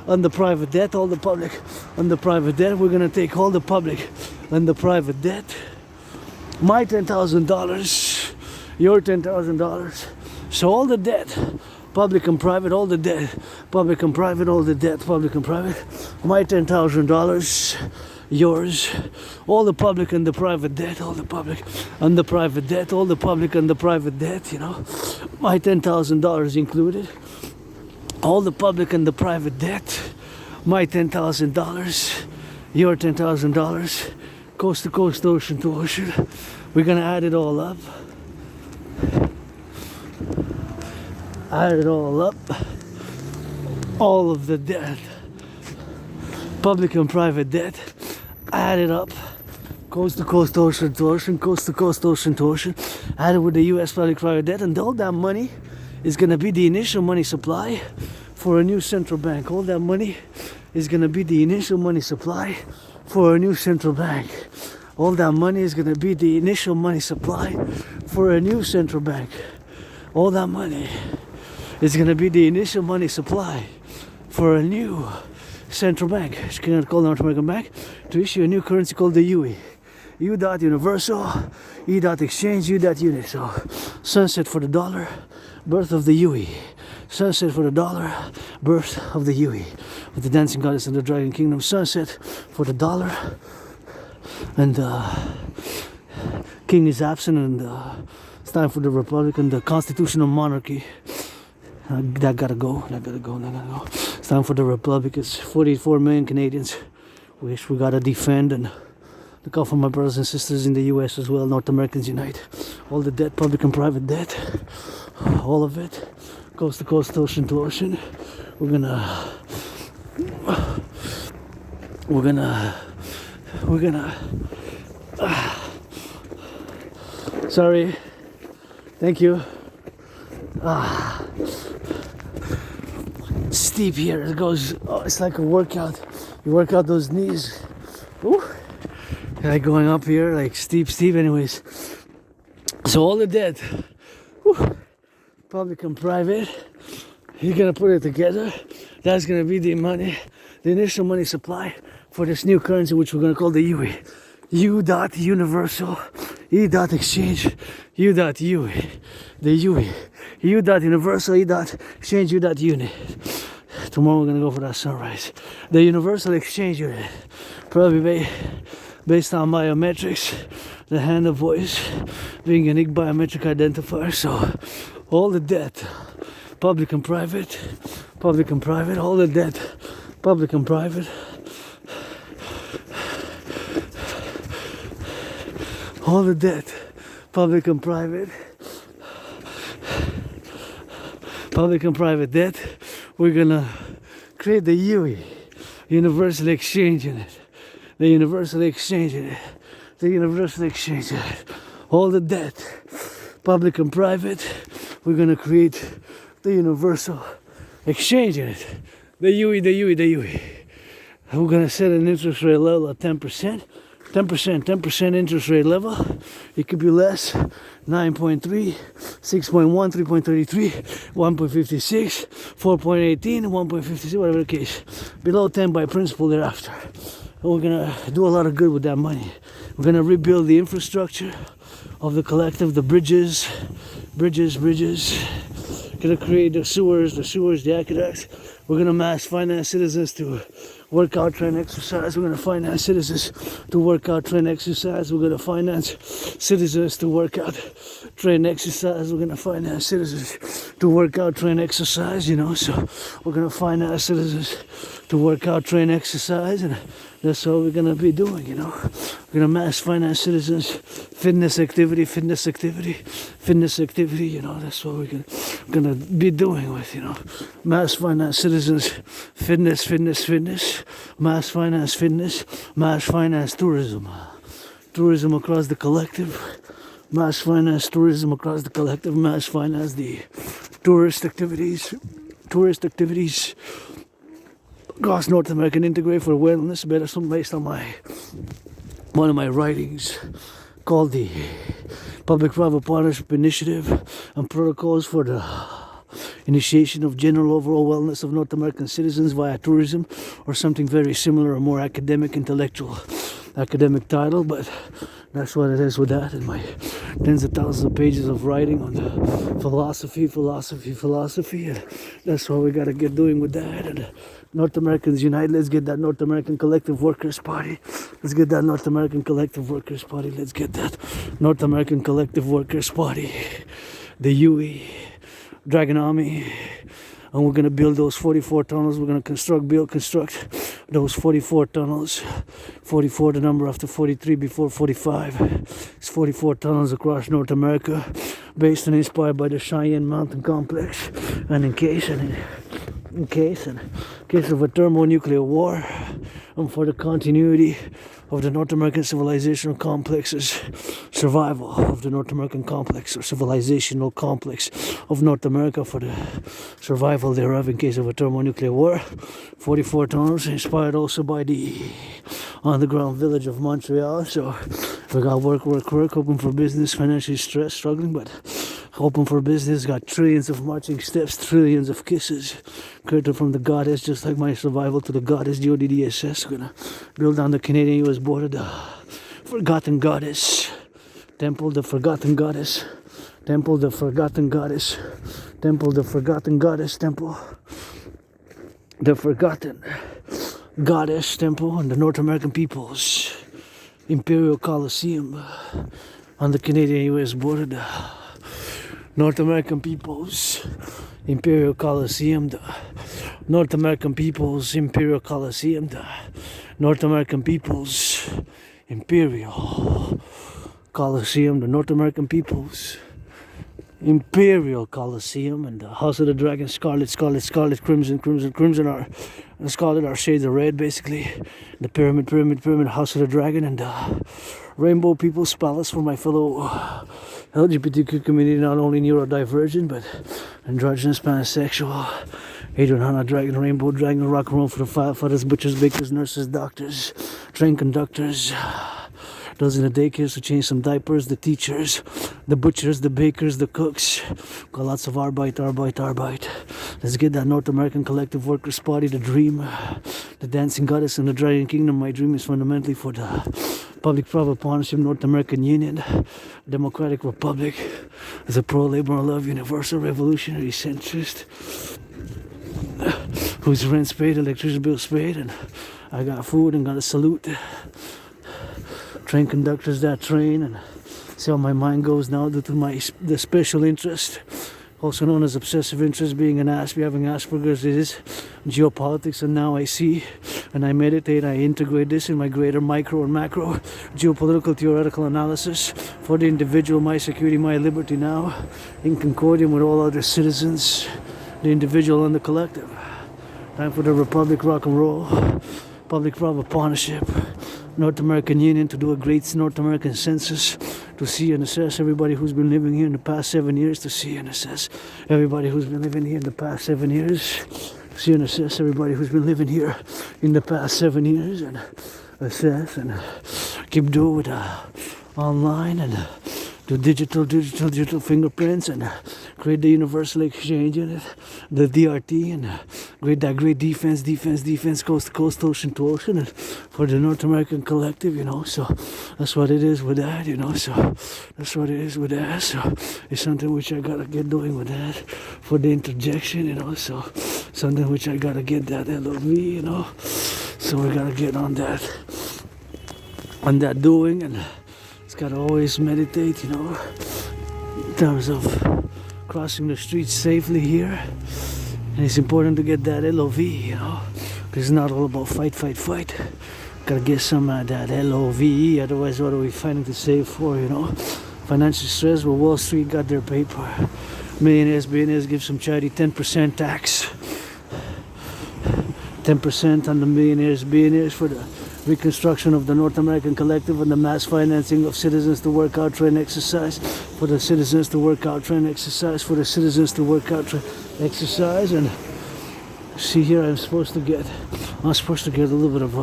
and the private debt, We're going to take all the public and the private debt. My $10,000, your $10,000. So all the debt, public and private, all the debt, public and private, all the debt, public and private. My $10,000, yours, all the public and the private debt, all the public and the private debt, all the public and the private debt, you know. My $10,000 included. All the public and the private debt. My $10,000, your $10,000, coast to coast, ocean to ocean. We're gonna add it all up. All of the debt, public and private debt, add it up, coast to coast, ocean to ocean, coast to coast, ocean to ocean, added with the US public private debt, and all that money is going to be the initial money supply for a new central bank. All that money is going to be the initial money supply for a new central bank. All that money is going to be the initial money supply for a new central bank. All that money is going to be the initial money supply for a new central bank. It's going to call North American Bank to issue a new currency called the UE. U dot universal, E dot exchange, U dot unit. So sunset for the dollar, birth of the UE. Sunset for the dollar, birth of the UE. With the dancing goddess and the dragon kingdom. Sunset for the dollar, and king is absent, and it's time for the republic and the constitutional monarchy. That gotta go. It's time for the republic. It's 44 million Canadians which we gotta defend and look out for my brothers and sisters in the US as well. North Americans unite. All the debt, public and private debt, all of it, coast to coast, ocean to ocean. We're gonna sorry, thank you. Steep here, it goes, oh, it's like a workout. You work out those knees. Ooh. Like going up here, like steep anyways. So all the debt, whew, public and private, you're gonna put it together. That's gonna be the money, the initial money supply for this new currency, which we're gonna call the UE. U dot universal, E dot exchange, U dot UE, the UE. U dot universal, E dot exchange, U dot unit. Tomorrow we're gonna go for that sunrise. The universal exchange unit, probably based on biometrics, the hand of voice being a unique biometric identifier. So all the debt, public and private, all the debt, public and private, all the debt, public and private debt. We're gonna create the UE, universal exchange unit. The universal exchange unit. All the debt, public and private, we're gonna create the universal exchange unit. The UE. We're gonna set an interest rate level of 10%. 10% interest rate level. It could be less. 9.3, 6.1, 3.33, 1.56, 4.18, 1.56, whatever the case. Below 10 by principle thereafter. And we're gonna do a lot of good with that money. We're gonna rebuild the infrastructure of the collective, the bridges. Gonna create the sewers, the aqueducts. We're gonna mass finance citizens to work out, train, exercise. We're gonna finance citizens to work out, train, exercise. We're gonna finance citizens to work out, train, exercise. We're gonna finance citizens to work out, train, exercise, you know. So we're gonna finance citizens to work out, train, exercise, and that's what we're gonna be doing, you know. We're gonna mass finance citizens, fitness activity, you know. That's what we're gonna be doing with, you know. Mass finance citizens, fitness, mass finance fitness, mass finance tourism across the collective, mass finance tourism across the collective, mass finance the tourist activities across North American Integree for wellness, based on one of my writings called the Public-Private Partnership Initiative and Protocols for the Initiation of General Overall Wellness of North American Citizens via Tourism, or something very similar, a more academic title, but that's what it is with that, and my tens of thousands of pages of writing on the philosophy, and that's what we gotta get doing with that. And North Americans unite. Let's get that North American Collective Workers Party. Let's get that North American Collective Workers Party. The UE, Dragon Army, and we're gonna build those 44 tunnels. We're gonna construct those 44 tunnels. 44, the number after 43 before 45. It's 44 tunnels across North America, based and inspired by the Cheyenne Mountain Complex. And in case of a thermonuclear war, and for the continuity of the North American civilizational complex's survival of the North American complex, or civilizational complex of North America, for the survival thereof in case of a thermonuclear war. 44 tunnels, inspired also by the underground village of Montreal. So we got work, hoping for business, financially stressed, struggling, but hoping for business. Got trillions of marching steps, trillions of kisses created from the goddess, just like my survival to the goddess, GODDSS. Gonna build on the Canadian-US border, the forgotten goddess temple, the forgotten goddess temple, the forgotten goddess temple, the forgotten goddess temple, the forgotten goddess temple, and the North American people's Imperial Coliseum on the Canadian-US border, the North American people's Imperial Coliseum, the North American People's Imperial Coliseum, the North American People's Imperial Coliseum, the North American People's Imperial Coliseum, and the House of the Dragon, scarlet, scarlet, scarlet, crimson, crimson, crimson are the scarlet are shades of red, basically. The pyramid, pyramid, pyramid, House of the Dragon, and the Rainbow People's Palace for my fellow LGBTQ community, not only neurodivergent but androgynous, pansexual, Adrian Dragon, Rainbow Dragon, rock and roll for the firefighters, butchers, bakers, nurses, doctors, train conductors, those in the daycares who change some diapers, the teachers, the butchers, the bakers, the cooks. Got lots of arbeit, arbeit, arbeit. Let's get that North American collective workers' party, the dream, the dancing goddess in the Dragon Kingdom. My dream is fundamentally for the public-private partnership, North American Union, Democratic Republic, as a pro-labor love, universal revolutionary centrist, whose rent's paid, electricity bill's paid, and I got food and got a salute. Train conductors that train, and see how my mind goes now due to the special interest, also known as obsessive interest, being an having Asperger's, is geopolitics. And now I see and I meditate, I integrate this in my greater micro and macro geopolitical theoretical analysis for the individual, my security, my liberty, now in concordium with all other citizens, the individual and the collective. Time for the Republic, rock and roll, public-private partnership, North American Union, to do a great North American census, to see and assess everybody who's been living here in the past 7 years, to see and assess everybody who's been living here in the past 7 years, to see and assess everybody who's been living here in the past 7 years, and assess and keep doing with online, and do digital fingerprints, and create the universal exchange unit, the DRT, and create that great defense, coast to coast, ocean to ocean, and for the North American collective, so that's what it is with that, so that's what it is with that, so it's something which I gotta get doing with that, for the interjection, so something which I gotta get that LOV, so we gotta get on that doing, and it's gotta always meditate, in terms of crossing the streets safely here. And it's important to get that LOV, because it's not all about fight. Gotta get some of that LOV, otherwise what are we fighting to save for, Financial stress, well, Wall Street got their paper. Millionaires, billionaires give some charity 10% tax. 10% on the millionaires, billionaires for the reconstruction of the North American collective and the mass financing of citizens to work out, train, exercise, for the citizens to work out, train, exercise, for the citizens to work out, train, exercise. And see here, I'm supposed to get a little bit of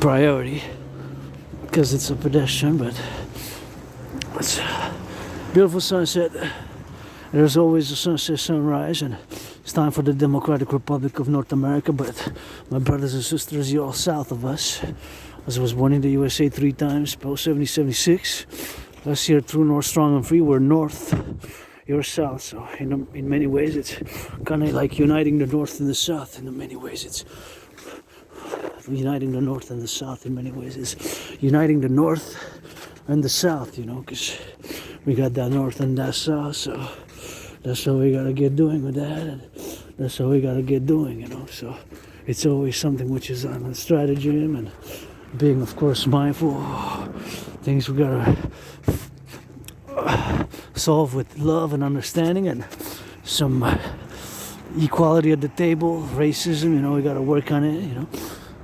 priority because it's a pedestrian, but it's a beautiful sunset. There's always a sunset, sunrise, and it's time for the Democratic Republic of North America. But my brothers and sisters, you're all south of us. As I was born in the USA 3 times, post 70-76. Last year, true north, strong and free. We're north, you're south. So in many ways, it's kind of like uniting the north and the south. In many ways, it's uniting the north and the south. In many ways, it's uniting the north and the south. Because we got that north and that south. So that's how we gotta get doing with that, and that's how we gotta get doing, So it's always something which is on a stratagem, and being, of course, mindful. Things we gotta solve with love and understanding, and some equality at the table. Racism, we gotta work on it,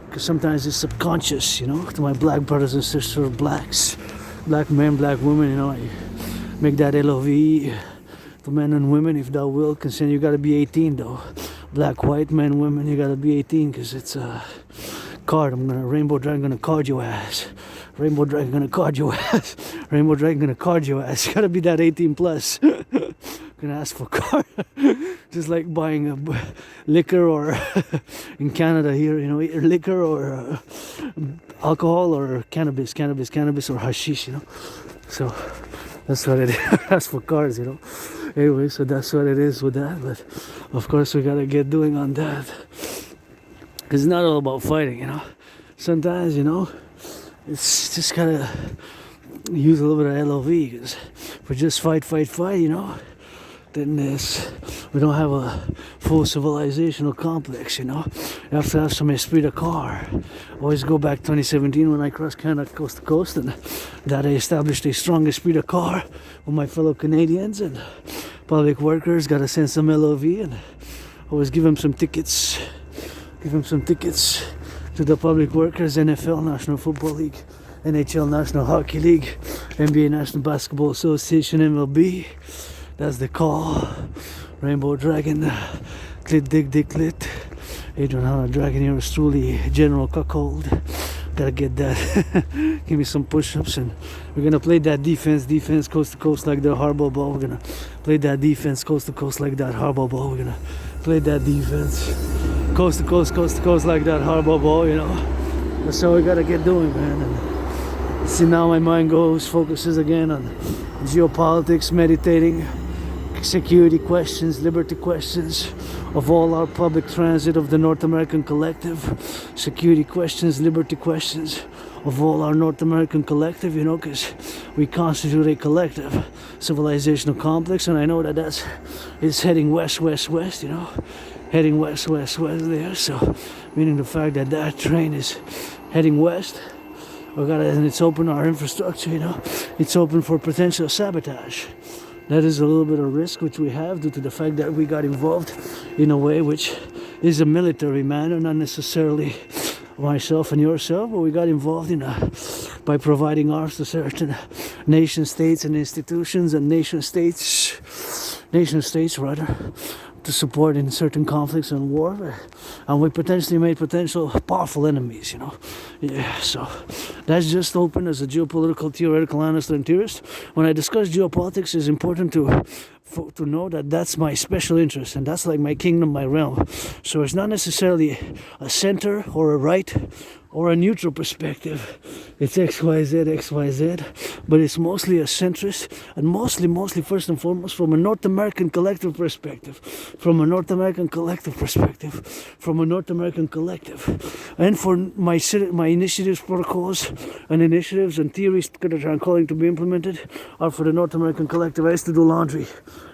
because sometimes it's subconscious, To my black brothers and sisters, blacks, black men, black women, I make that LOV. To men and women, if thou will consent, you gotta be 18 though. Black, white, men, women, you gotta be 18, because it's a card. Rainbow Dragon gonna card your ass. Rainbow Dragon gonna card your ass. Rainbow Dragon gonna card your ass. You gotta be that 18 plus. Gonna ask for card. Just like buying a liquor, or in Canada here, liquor or alcohol or cannabis or hashish, So that's what it is. That's for cars, Anyway, so that's what it is with that. But of course, we gotta get doing on that, because it's not all about fighting, Sometimes, it's just gotta use a little bit of LOV, because if we just fight, than this. We don't have a full civilizational complex, you know. You have to have some esprit de corps. Always go back 2017 when I crossed Canada coast to coast, and that I established a strong esprit de corps with my fellow Canadians and public workers. Got a sense of LOV, and always give them some tickets. Give them some tickets to the public workers, NFL, National Football League, NHL, National Hockey League, NBA, National Basketball Association, MLB. That's the call. Rainbow Dragon, Clit Dig Dick Clit. Adrian Hanna Dragon here is truly General Cuckold. Gotta get that. Give me some push-ups, and we're gonna play that defense coast to coast like the hardball ball. We're gonna play that defense coast to coast like that hardball ball. We're gonna play that defense coast to coast like that hardball ball, you know. That's how we gotta get doing, man. And see, now my mind focuses again on geopolitics, meditating, security questions, liberty questions of all our public transit of the North American collective, security questions, liberty questions of all our North American collective, you know, because we constitute a collective civilizational complex, and I know that it's heading west, you know, heading west there. So meaning the fact that that train is heading west, and it's open our infrastructure, you know, it's open for potential sabotage. That is a little bit of risk which we have due to the fact that we got involved in a way which is a military manner, not necessarily myself and yourself, but we got involved by providing arms to certain nation states and institutions and nation states rather, to support in certain conflicts and war, and we potentially made potential powerful enemies, you know. Yeah, so that's just open as a geopolitical theoretical analyst and theorist. When I discuss geopolitics, it's important to know that that's my special interest, and that's like my kingdom, my realm. So it's not necessarily a center or a right or a neutral perspective. It's XYZ, but it's mostly a centrist, and mostly first and foremost from a North American collective perspective, and for my initiatives, protocols, and initiatives and theories that I'm calling to be implemented are for the North American collective. I used to do laundry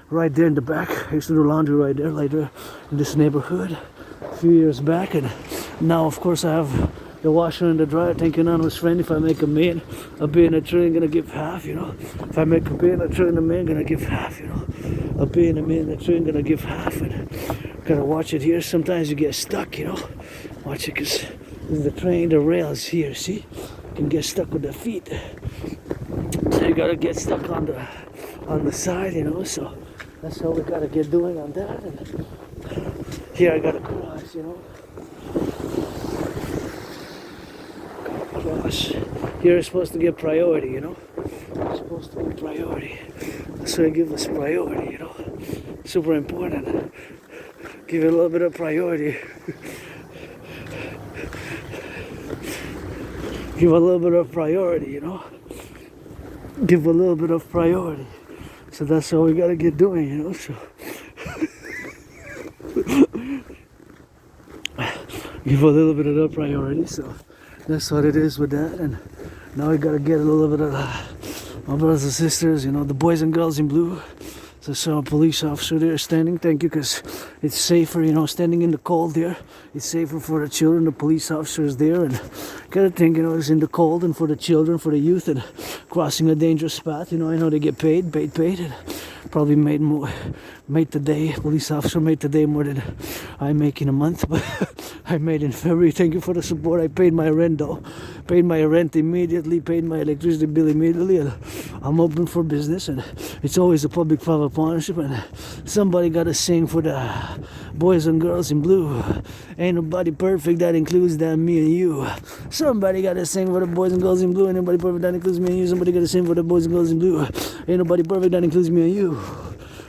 right there in the back. I used to do laundry right there in this neighborhood a few years back, and now of course I have the washer and the dryer. Thank you, anonymous friend. If I make a million, a B and a trillion, gonna give half, you know. If I make a B and a trillion, a million, gonna give half, you know. A B and a million, a trillion, gonna give half, and gotta watch it here. Sometimes you get stuck, you know. Watch it, because the train, the rail is here, see? You can get stuck with the feet. So you gotta get stuck on the side, you know. So that's how we gotta get doing on that. And here I gotta cross, you know. Cross. Here is supposed to get priority, you know. It's supposed to get priority. So I give us priority, you know. Super important. Give it a little bit of priority. Give a little bit of priority, you know. Give a little bit of priority. So that's how we gotta get doing, you know. So give a little bit of the priority. So that's what it is with that. And now we gotta get a little bit of my brothers and sisters, you know, the boys and girls in blue. So I saw a police officer there standing. Thank you, because it's safer, you know, standing in the cold there. It's safer for the children. The police officer is there, and gotta think, you know, it's in the cold, and for the children, for the youth, and crossing a dangerous path. You know, I know they get paid, and probably made today. Police officer made today more than I make in a month, but I made in February. Thank you for the support. I paid my rent though. Paid my rent immediately. Paid my electricity bill immediately. And I'm open for business, and it's always a public-private partnership. And somebody got to sing for the boys and girls in blue. Ain't nobody perfect. That includes me and you. Somebody got to sing for the boys and girls in blue. Ain't nobody perfect. That includes me and you. Somebody got to sing for the boys and girls in blue. Ain't nobody perfect. That includes me and you.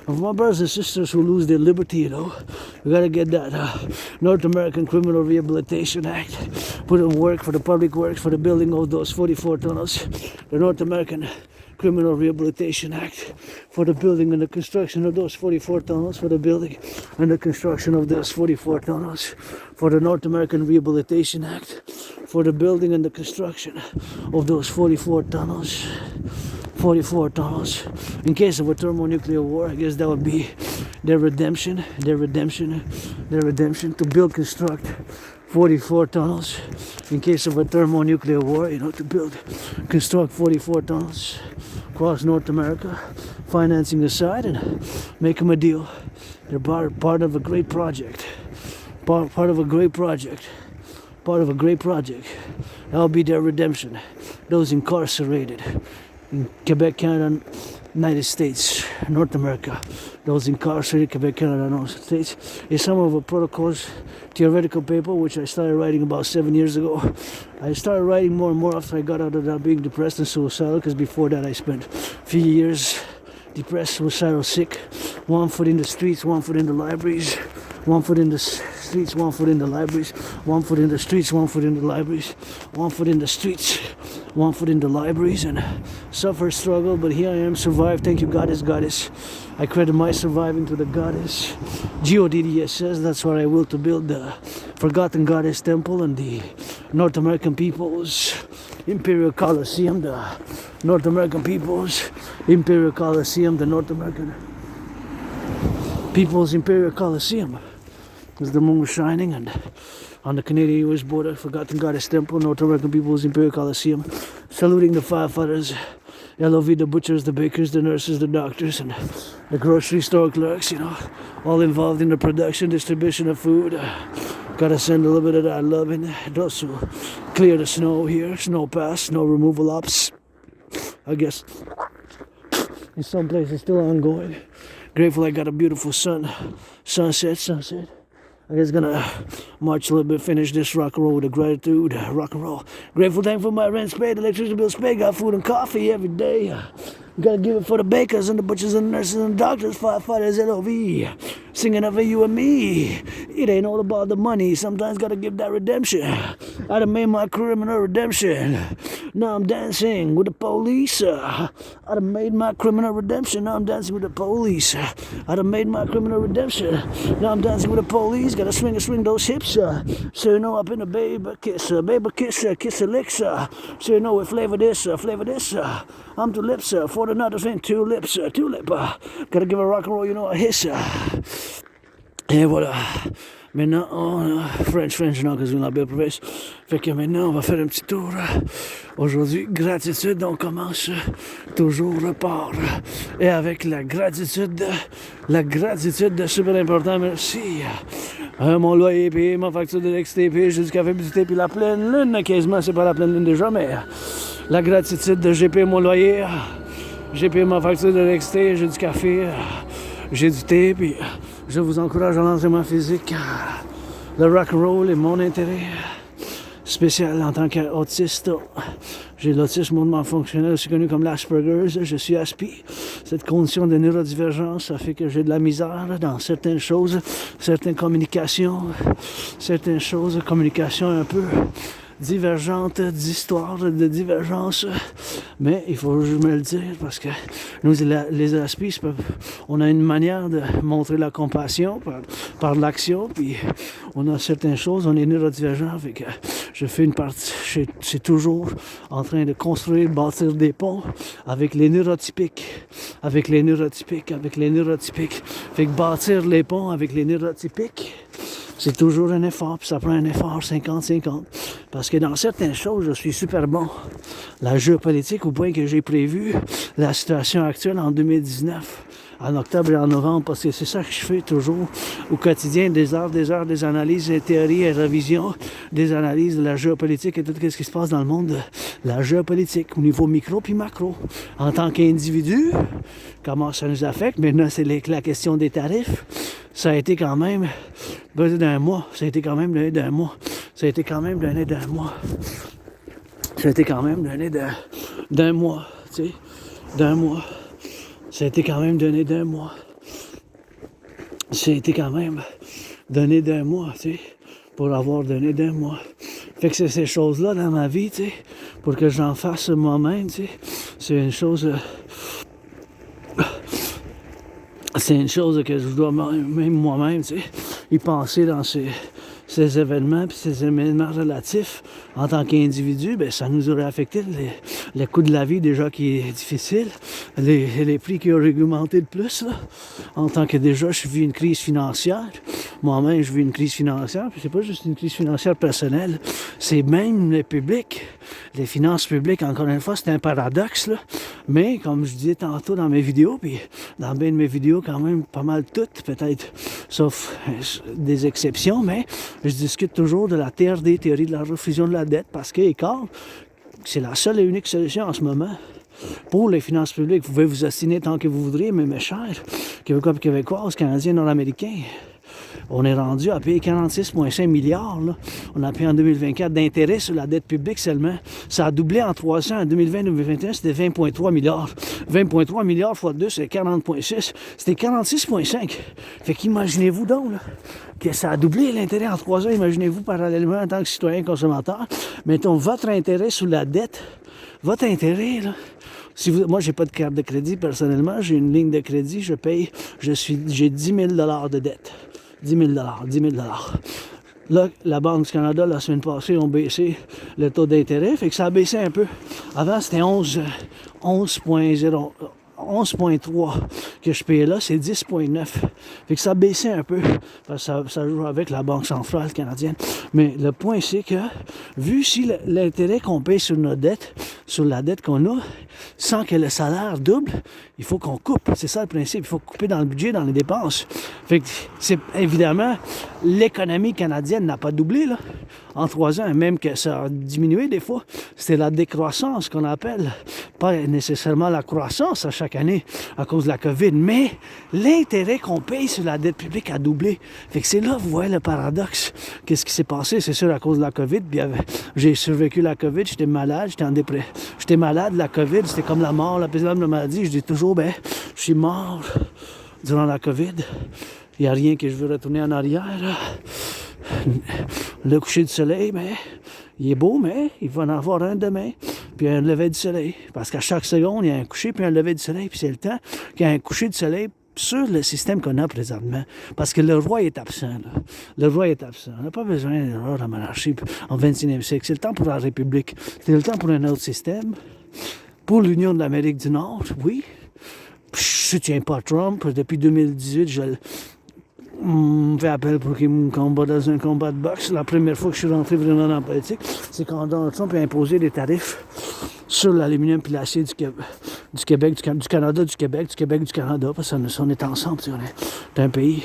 Of my brothers and sisters who lose their liberty, you know, we gotta get that North American Criminal Rehabilitation Act put in work for the public works, for the building of those 44 tunnels. The North American Criminal Rehabilitation Act for the building and the construction of those 44 tunnels, for the building and the construction of those 44 tunnels, for the North American Rehabilitation Act for the building and the construction of those 44 tunnels, 44 tunnels. In case of a thermonuclear war, I guess that would be their redemption, to build, construct 44 tunnels. In case of a thermonuclear war, to build, construct 44 tunnels across North America, financing aside, and make them a deal. They're part of a great project. Part of a great project. That'll be their redemption. Those incarcerated in Quebec, Canada, United States, North America. Those incarcerated Quebec, Canada, United States. Is some of the protocols, theoretical paper, which I started writing about 7 years ago. I started writing more and more after I got out of that being depressed and suicidal, because before that I spent a few years depressed, suicidal, sick. One foot in the streets, one foot in the libraries. One foot in the streets, one foot in the libraries. One foot in the streets, one foot in the libraries. One foot in the streets, one foot in the libraries. And suffer, struggle, but here I am, survive. Thank you, goddess. I credit my surviving to the goddess. Dedie says that's what I will to build the forgotten goddess temple and the North American people's Imperial Coliseum, the North American people's Imperial Coliseum, the North American people's Imperial Coliseum. As the moon was shining, and on the Canadian-US border, Forgotten Goddess Temple, North American People's Imperial Coliseum, saluting the firefighters, LOV, the butchers, the bakers, the nurses, the doctors, and the grocery store clerks, all involved in the production, distribution of food. Gotta send a little bit of that love in there. Also clear the snow here, snow pass, snow removal ops. I guess in some places still ongoing. Grateful I got a beautiful sunset. I guess gonna march a little bit, finish this rock and roll with a gratitude, rock and roll. Grateful, thankful for my rent paid, electricity bills paid, got food and coffee every day. Gotta give it for the bakers and the butchers and the nurses and the doctors, firefighters, LOV. Singing of you and me. It ain't all about the money, sometimes gotta give that redemption. I done made my criminal redemption. Now I'm dancing with the police. I done made my criminal redemption. Now I'm dancing with the police. I done made my criminal redemption. Now I'm dancing with the police. Gotta swing those hips. So up in the baby kiss, kiss a licks. So what flavor this. I'm two lips, for the nutters in two lips, tulip. Gotta give a rock and roll, a hiss. Et voilà. Maintenant, French, non, parce que je l'ai bien. Fait que maintenant, on va faire un petit tour. Aujourd'hui, gratitude, on commence toujours par. Et avec la gratitude, super important, merci. Mon loyer est payé, ma facture d'électricité payée, j'ai du café, du thé, puis la pleine lune, quasiment, c'est pas la pleine lune déjà, mais la gratitude, j'ai payé mon loyer, j'ai payé ma facture d'électricité, j'ai du café, j'ai du thé, puis je vous encourage à l'entraînement physique. Le rock'n'roll est mon intérêt spécial en tant qu'autiste. J'ai l'autisme hautement fonctionnel, aussi connu comme l'Asperger's. Je suis aspi. Cette condition de neurodivergence, ça fait que j'ai de la misère dans certaines choses, certaines communications un peu divergentes, d'histoires de divergence, mais il faut que je me le dire parce que nous les aspis, on a une manière de montrer la compassion par l'action, puis on a certaines choses, on est neurodivergent, fait que je fais une partie, je suis toujours en train de construire, bâtir des ponts avec les neurotypiques, fait que bâtir les ponts avec les neurotypiques, c'est toujours un effort, puis ça prend un effort 50-50. Parce que dans certaines choses, je suis super bon. La géopolitique, au point que j'ai prévu la situation actuelle en 2019, en octobre et en novembre, parce que c'est ça que je fais toujours au quotidien, des heures, des analyses, des théories et révisions, des analyses de la géopolitique et tout ce qui se passe dans le monde de la géopolitique, au niveau micro puis macro. En tant qu'individu, comment ça nous affecte? Maintenant, c'est la question des tarifs. Ça a été quand même d'un mois. Ça a été quand même donné d'un mois. Ça a été quand même donné d'un mois. Ça a été quand même donné d'un mois. Tu sais, d'un mois. Ça a été quand même donné d'un mois. Ça a été quand même donné d'un mois, tu sais, pour avoir donné d'un mois. Fait que c'est ces choses-là dans ma vie, tu sais, pour que j'en fasse moi-même, tu sais. C'est une chose... c'est une chose que je dois même moi-même, tu sais, y penser dans ces événements, puis ces événements relatifs en tant qu'individu, ben ça nous aurait affecté le coût de la vie déjà qui est difficile, les prix qui ont augmenté de plus, là, en tant que déjà je vis une crise financière. Moi-même, je vis une crise financière, puis c'est pas juste une crise financière personnelle, c'est même le public, les finances publiques, encore une fois, c'est un paradoxe, là. Mais comme je disais tantôt dans mes vidéos, puis dans bien de mes vidéos quand même pas mal toutes, peut-être, sauf des exceptions, mais je discute toujours de la TRD, théorie de la refusion de la dette, parce que écart, c'est la seule et unique solution en ce moment. Pour les finances publiques, vous pouvez vous ostiner tant que vous voudriez, mais mes chers Québécoises, Canadiens, Nord-Américains, on est rendu à payer 46,5 milliards. Là. On a payé en 2024 d'intérêt sur la dette publique seulement. Ça a doublé en 3 ans. En 2020-2021, c'était 20,3 milliards. 20,3 milliards x 2, c'est 40,6. C'était 46,5. Fait qu'imaginez-vous donc là, que ça a doublé l'intérêt en 3 ans. Imaginez-vous parallèlement en tant que citoyen consommateur. Mettons votre intérêt sur la dette. Votre intérêt, là. Si vous, moi, j'ai pas de carte de crédit personnellement. J'ai une ligne de crédit. J'ai 10 000 $ de dette. 10 000 $. Là, la Banque du Canada, la semaine passée, ont baissé le taux d'intérêt. Fait que ça a baissé un peu. Avant, c'était 11,3 que je payais là, c'est 10,9. Fait que ça a baissé un peu. Parce que ça joue avec la Banque centrale canadienne. Mais le point, c'est que, vu si l'intérêt qu'on paye sur nos dettes, sur la dette qu'on a, sans que le salaire double, il faut qu'on coupe. C'est ça le principe. Il faut couper dans le budget, dans les dépenses. Fait que c'est évidemment, l'économie canadienne n'a pas doublé là, en 3 ans, même que ça a diminué des fois. C'est la décroissance qu'on appelle. Pas nécessairement la croissance à chaque année à cause de la COVID, mais l'intérêt qu'on paye sur la dette publique a doublé. Fait que c'est là, vous voyez le paradoxe. Qu'est-ce qui s'est passé? C'est sûr à cause de la COVID. Puis j'ai survécu la COVID, j'étais malade, j'étais en dépression. J'étais malade, la COVID, c'était comme la mort, la pénible maladie. Je dis toujours, je suis mort durant la COVID. Il n'y a rien que je veux retourner en arrière. Le coucher du soleil, il est beau, mais il va en avoir un demain. Puis un lever du soleil. Parce qu'à chaque seconde, il y a un coucher puis un lever du soleil. Puis c'est le temps qu'il y a un coucher du soleil sur le système qu'on a présentement. Parce que le roi est absent. Là. Le roi est absent. On n'a pas besoin d'un roi dans la monarchie en 21e siècle. C'est le temps pour la République. C'est le temps pour un autre système. Pour l'Union de l'Amérique du Nord, oui. Je soutiens pas Trump. Depuis 2018, je fait appel pour qu'il me combatte dans un combat de boxe. La première fois que je suis rentré vraiment dans la politique, c'est quand Donald Trump a imposé des tarifs sur l'aluminium et l'acier du Québec, du Canada, du Québec, du Canada, parce qu'on est ensemble, on est un pays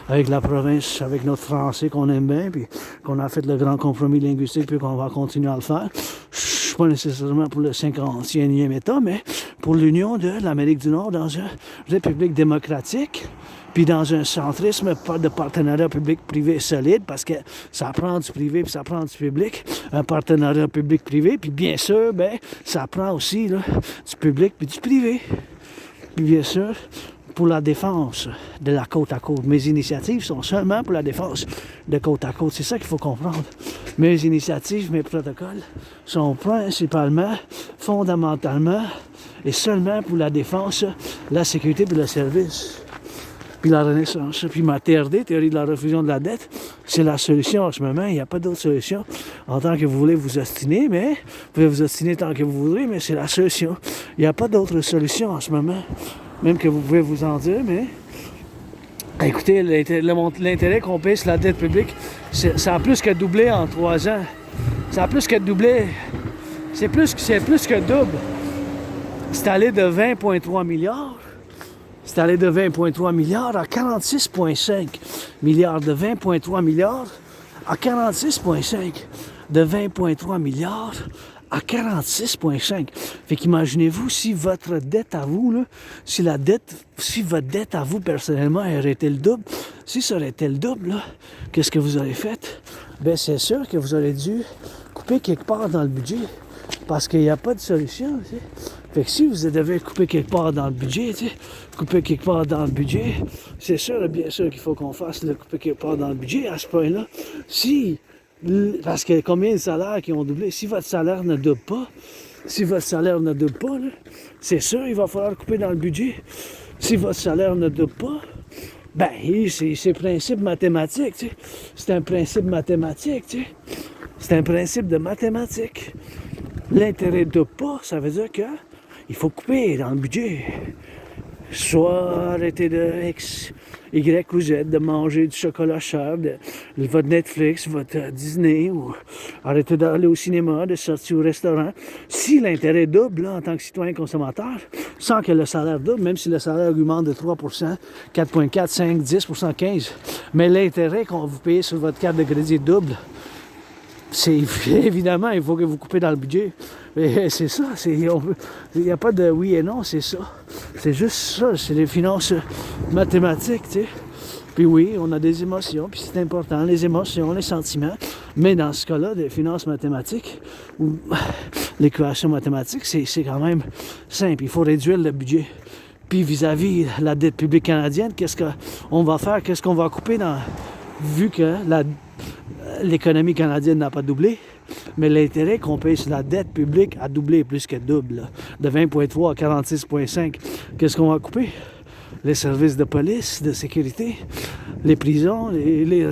avec la province, avec notre français qu'on aime bien, puis qu'on a fait le grand compromis linguistique, puis qu'on va continuer à le faire. Je suis pas nécessairement pour le 51e État, mais pour l'union de l'Amérique du Nord dans une république démocratique, puis dans un centrisme de partenariat public-privé solide, parce que ça prend du privé puis ça prend du public, un partenariat public-privé, puis bien sûr, ça prend aussi là, du public puis du privé. Puis bien sûr, pour la défense de la côte à côte. Mes initiatives sont seulement pour la défense de côte à côte. C'est ça qu'il faut comprendre. Mes initiatives, mes protocoles sont principalement, fondamentalement et seulement pour la défense, la sécurité et le service. Puis la renaissance. Puis ma TRD, théorie de la refusion de la dette, c'est la solution en ce moment. Il n'y a pas d'autre solution. En tant que vous voulez vous ostiner, mais vous pouvez vous ostiner tant que vous voudrez, mais c'est la solution. Il n'y a pas d'autre solution en ce moment. Même que vous pouvez vous en dire, mais écoutez, l'intérêt qu'on paye sur la dette publique, ça a plus que doublé en 3 ans. Ça a plus que doublé. C'est plus que double. C'est allé de 20,3 milliards. C'est allé de 20,3 milliards à 46,5 milliards. De 20,3 milliards à 46,5. De 20,3 milliards à 46,5. Fait qu'imaginez-vous si votre dette à vous, là, si votre dette à vous personnellement aurait été le double, si ça aurait été le double, là, qu'est-ce que vous aurez fait? C'est sûr que vous aurez dû couper quelque part dans le budget. Parce qu'il n'y a pas de solution, tu sais. Fait que si vous devez couper quelque part dans le budget, tu sais, c'est sûr, bien sûr qu'il faut qu'on fasse le couper quelque part dans le budget à ce point-là. Parce que combien de salaires qui ont doublé? Si votre salaire ne double pas, là, c'est sûr, il va falloir couper dans le budget. Si votre salaire ne double pas, c'est principe mathématique, tu sais. C'est un principe mathématique, tu sais. C'est un principe de mathématiques. L'intérêt de pas, ça veut dire que il faut couper dans le budget. Soit arrêter de X, Y ou Z, de manger du chocolat cher, de votre Netflix, votre Disney, ou arrêter d'aller au cinéma, de sortir au restaurant. Si l'intérêt double, là, en tant que citoyen consommateur, sans que le salaire double, même si le salaire augmente de 3%, 4,4, 5, 10%, 15%, mais l'intérêt qu'on vous paye sur votre carte de crédit double, c'est évidemment, il faut que vous coupez dans le budget. Mais c'est ça, il n'y a pas de oui et non, c'est ça. C'est juste ça, c'est les finances mathématiques, tu sais. Puis oui, on a des émotions, puis c'est important, les émotions, les sentiments. Mais dans ce cas-là, des finances mathématiques, ou l'équation mathématique, c'est quand même simple. Il faut réduire le budget. Puis vis-à-vis la dette publique canadienne, qu'est-ce qu'on va faire, qu'est-ce qu'on va couper vu que l'économie canadienne n'a pas doublé, mais l'intérêt qu'on paye sur la dette publique a doublé plus que double, là, de 20,3 à 46,5. Qu'est-ce qu'on va couper? Les services de police, de sécurité, les prisons, les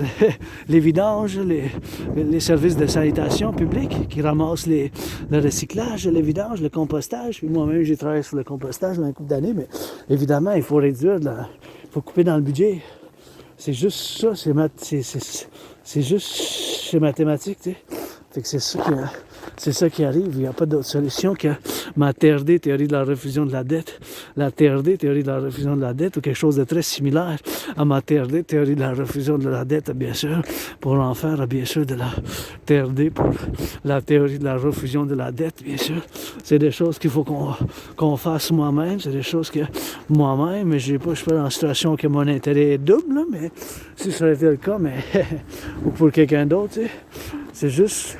vidanges, les services de sanitation publique qui ramassent le recyclage, les vidanges, le compostage. Puis moi-même, j'ai travaillé sur le compostage dans un couple d'années, mais évidemment, il faut réduire, il faut couper dans le budget. C'est juste ça, c'est mathématique, tu sais. Fait que c'est ça qui arrive. Il n'y a pas d'autre solution que ma TRD, théorie de la refusion de la dette. La TRD, théorie de la refusion de la dette, ou quelque chose de très similaire à ma TRD, théorie de la refusion de la dette, bien sûr, pour en faire, bien sûr, de la TRD pour la théorie de la refusion de la dette, bien sûr. C'est des choses qu'il faut qu'on fasse moi-même. C'est des choses que moi-même, je ne suis pas dans une situation que mon intérêt est double, là, mais si ça aurait été le cas, ou pour quelqu'un d'autre, tu sais, c'est juste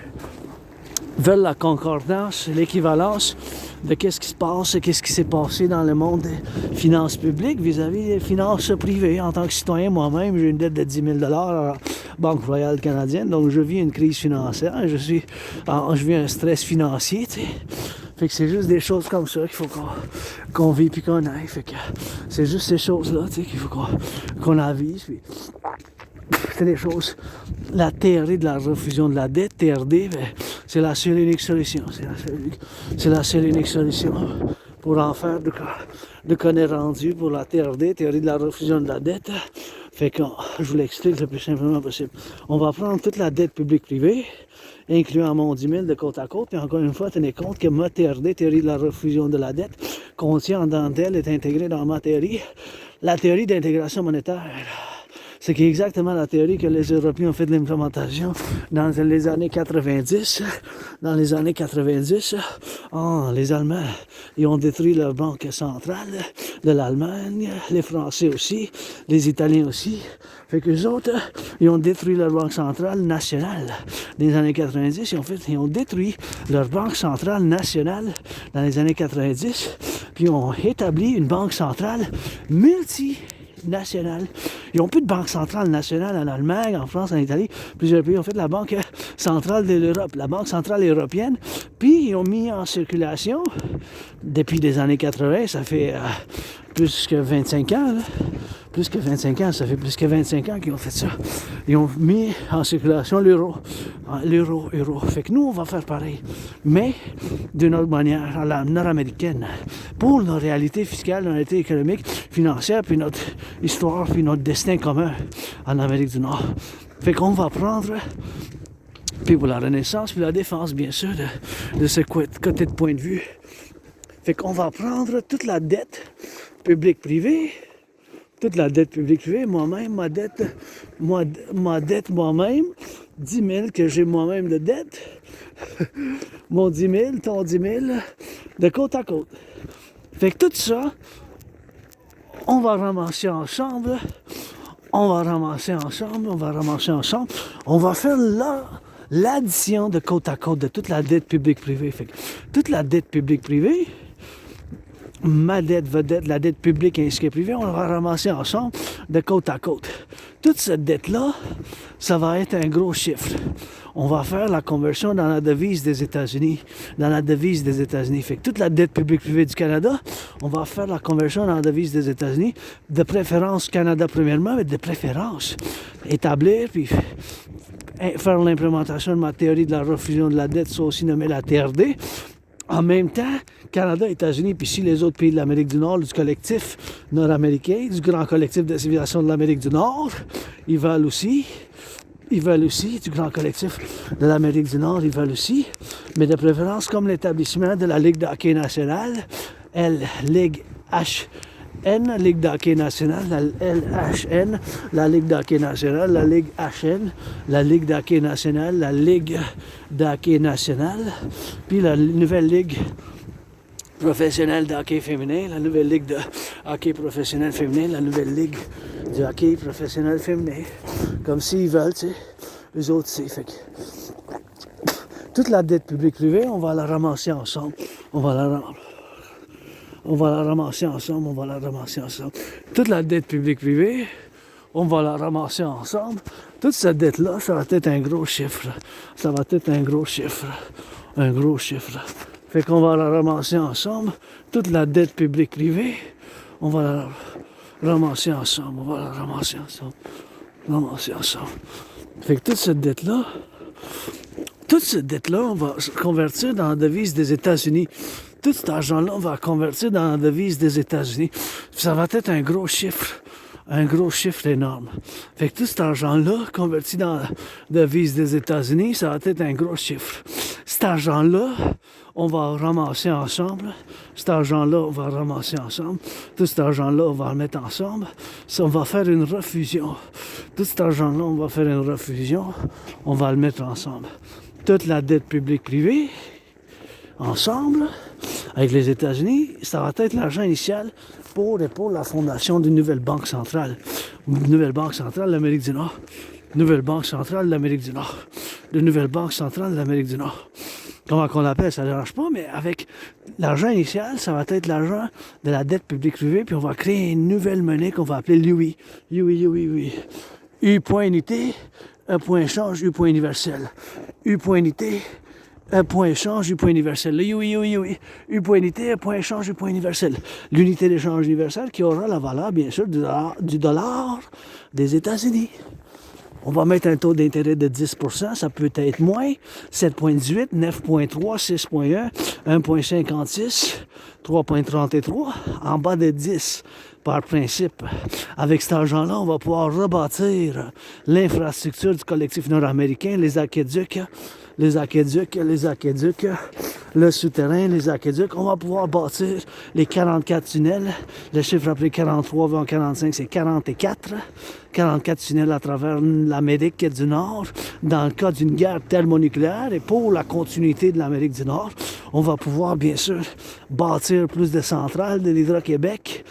veulent la concordance, l'équivalence de qu'est-ce qui se passe et qu'est-ce qui s'est passé dans le monde des finances publiques vis-à-vis des finances privées. En tant que citoyen, moi-même, j'ai une dette de 10 000 à la Banque royale canadienne, donc je vis une crise financière, je vis un stress financier, tu sais. Fait que c'est juste des choses comme ça qu'il faut qu'on vit puis qu'on aille. Fait que c'est juste ces choses-là, tu sais, qu'il faut qu'on avise. Puis c'est des choses. La théorie de la refusion de la dette, TRD, ben, c'est la seule et unique solution. C'est la seule et unique solution pour en faire de qu'on est rendu pour la TRD, théorie de la refusion de la dette. Fait que je vous l'explique le plus simplement possible. On va prendre toute la dette publique-privée, incluant mon 10 000 de côte à côte, puis encore une fois, tenez compte que ma TRD, théorie de la refusion de la dette, contient en dentelle, est intégrée dans ma théorie, la théorie d'intégration monétaire. C'est exactement la théorie que les Européens ont fait de l'implémentation dans les années 90. Dans les années 90, les Allemands, ils ont détruit leur banque centrale de l'Allemagne, les Français aussi, les Italiens aussi. Fait que les autres, ils ont détruit leur banque centrale nationale. Dans les années 90, ils ont détruit leur banque centrale nationale dans les années 90, puis ils ont établi une banque centrale multinationale. Ils n'ont plus de banque centrale nationale en Allemagne, en France, en Italie. Plusieurs pays ont fait la banque centrale de l'Europe, la banque centrale européenne. Puis ils ont mis en circulation, depuis les années 80, ça fait plus que 25 ans, là. Plus que 25 ans, ça fait plus que 25 ans qu'ils ont fait ça. Ils ont mis en circulation l'euro. Fait que nous, on va faire pareil. Mais d'une autre manière, à la nord-américaine. Pour nos réalités fiscales, nos réalités économiques, financières, puis notre histoire, puis notre destin commun en Amérique du Nord. Fait qu'on va prendre, puis pour la Renaissance, puis la défense, bien sûr, de ce côté de point de vue. Fait qu'on va prendre toute la dette publique-privée, moi-même, ma dette moi-même, 10 000 que j'ai moi-même de dette, mon 10 000, ton 10 000, de côte à côte. Fait que tout ça, on va ramasser ensemble, on va faire l'addition de côte à côte de toute la dette publique-privée. Fait que toute la dette publique-privée, ma dette, votre dette, la dette publique ainsi que privée, on va ramasser ensemble de côte à côte. Toute cette dette-là, ça va être un gros chiffre. On va faire la conversion dans la devise des États-Unis. Fait que toute la dette publique-privée du Canada, on va faire la conversion dans la devise des États-Unis. De préférence Canada premièrement, mais de préférence établir puis faire l'implémentation de ma théorie de la refusion de la dette, soit aussi nommée la TRD. En même temps, Canada, États-Unis, puis si les autres pays de l'Amérique du Nord, du collectif nord-américain, du grand collectif de civilisation de l'Amérique du Nord, ils veulent aussi, du grand collectif de l'Amérique du Nord, ils veulent aussi, mais de préférence comme l'établissement de la Ligue de hockey nationale, Ligue HN, Ligue de hockey nationale, la LHN, la Ligue de hockey nationale, la Ligue HN, la Ligue de hockey nationale, la Ligue de hockey nationale, puis la nouvelle Ligue professionnelle de hockey féminin, la nouvelle Ligue de hockey professionnel féminin, la nouvelle Ligue du hockey professionnel féminin. Comme s'ils veulent, tu sais, eux autres, c'est fait que toute la dette publique-privée, on va la ramasser ensemble. On va la ramasser ensemble. Toute la dette publique-privée, on va la ramasser ensemble. Toute cette dette-là, ça va être un gros chiffre. Un gros chiffre. Fait qu'on va la ramasser ensemble. Toute la dette publique-privée, on va la ramasser ensemble. Fait que toute cette dette-là, on va convertir dans la devise des États-Unis. Tout cet argent-là, on va convertir dans la devise des États-Unis. Ça va être un gros chiffre énorme. Fait que tout cet argent-là, converti dans la devise des États-Unis, ça va être un gros chiffre. Cet argent-là, on va ramasser ensemble. Tout cet argent-là, on va le mettre ensemble. Ça, on va faire une refusion. Tout cet argent-là, on va faire une refusion. On va le mettre ensemble. Toute la dette publique-privée, ensemble, avec les États-Unis, ça va être l'argent initial pour la fondation d'une nouvelle banque centrale. Une nouvelle banque centrale de l'Amérique du Nord. Comment qu'on l'appelle, ça ne dérange pas, mais avec l'argent initial, ça va être l'argent de la dette publique-privée, puis on va créer une nouvelle monnaie qu'on va appeler l'UI. U point unité, un point échange, U point universel. U point unité, un point échange, U point universel. Le UI. U point unité, un point échange, U point universel. L'unité d'échange universelle qui aura la valeur, bien sûr, du dollar des États-Unis. On va mettre un taux d'intérêt de 10%, ça peut être moins, 7,18, 9,3, 6,1, 1,56, 3,33, en bas de 10 par principe. Avec cet argent-là, on va pouvoir rebâtir l'infrastructure du collectif nord-américain, les aqueducs, le souterrain, les aqueducs. On va pouvoir bâtir les 44 tunnels. Le chiffre après 43 vers 45, c'est 44. 44 tunnels à travers l'Amérique du Nord. Dans le cas d'une guerre thermonucléaire et pour la continuité de l'Amérique du Nord, on va pouvoir, bien sûr, bâtir plus de centrales de l'Hydro-Québec,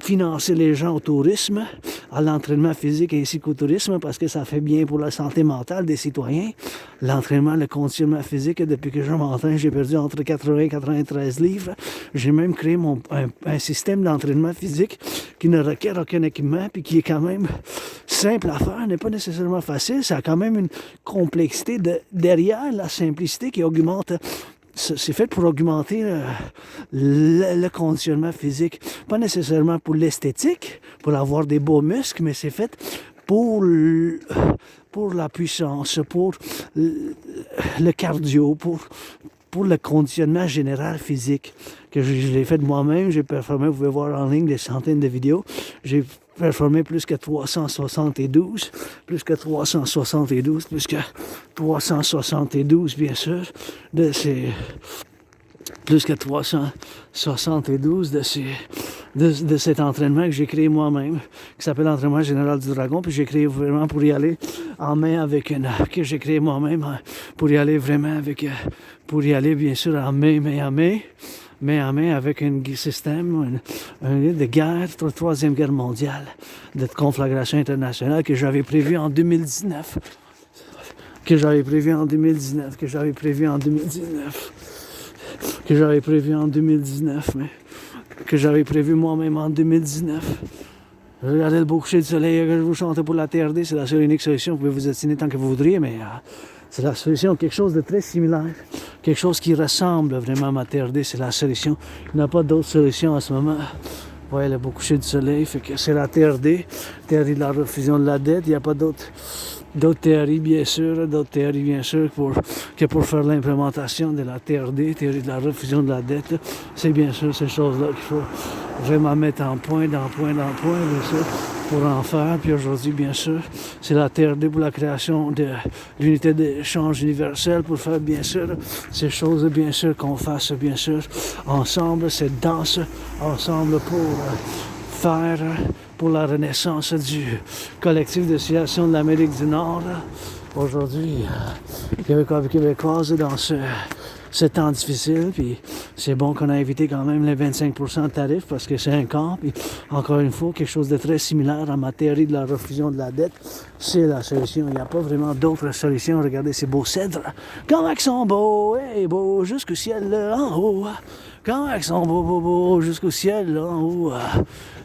financer les gens au tourisme, à l'entraînement physique ainsi qu'au tourisme, parce que ça fait bien pour la santé mentale des citoyens. L'entraînement, le conditionnement physique, depuis que je m'entraîne, j'ai perdu entre 80 et 93 livres. J'ai même créé un système d'entraînement physique qui ne requiert aucun équipement, puis qui est quand même simple à faire, n'est pas nécessairement facile. Ça a quand même une complexité derrière la simplicité qui augmente. C'est fait pour augmenter le conditionnement physique. Pas nécessairement pour l'esthétique, pour avoir des beaux muscles, mais c'est fait pour la puissance, pour le cardio, pour le conditionnement général physique. Que je l'ai fait de moi-même, j'ai performé, vous pouvez voir en ligne des centaines de vidéos. J'ai performé plus que 372, bien sûr, de ces... Plus que 372 de cet entraînement que j'ai créé moi-même, qui s'appelle l'entraînement général du dragon, puis j'ai créé vraiment pour y aller en main avec que j'ai créé moi-même, pour y aller vraiment bien sûr en main avec un système de guerre, troisième guerre mondiale, de conflagration internationale que j'avais prévu en 2019. Que j'avais prévu moi-même en 2019. Regardez le beau coucher du soleil que je vous chantais pour la TRD, c'est la seule unique solution. Vous pouvez vous destiner tant que vous voudriez, mais c'est la solution, quelque chose de très similaire, quelque chose qui ressemble vraiment à ma TRD, c'est la solution. Il n'y a pas d'autre solution en ce moment. Vous voyez le beau coucher du soleil, fait que c'est la TRD de la refusion de la dette, il n'y a pas d'autre d'autres théories bien sûr que pour faire l'implémentation de la TRD, théorie de la refusion de la dette, c'est bien sûr ces choses-là qu'il faut vraiment mettre en point, bien sûr, pour en faire. Puis aujourd'hui, bien sûr, c'est la TRD pour la création de l'unité d'échange universelle pour faire, bien sûr, ces choses, bien sûr, qu'on fasse, bien sûr, ensemble, cette danse, ensemble pour faire pour la renaissance du collectif de civilisation de l'Amérique du Nord. Aujourd'hui, Québécois et Québécoises dans ce temps difficile, puis c'est bon qu'on a évité quand même les 25% de tarifs parce que c'est un camp, puis encore une fois, quelque chose de très similaire à ma théorie de la refusion de la dette, c'est la solution. Il n'y a pas vraiment d'autre solution. Regardez ces beaux cèdres, comment ils sont beaux, hey, beaux jusqu'au ciel là, en haut, comment ils sont beaux, jusqu'au ciel là, en haut,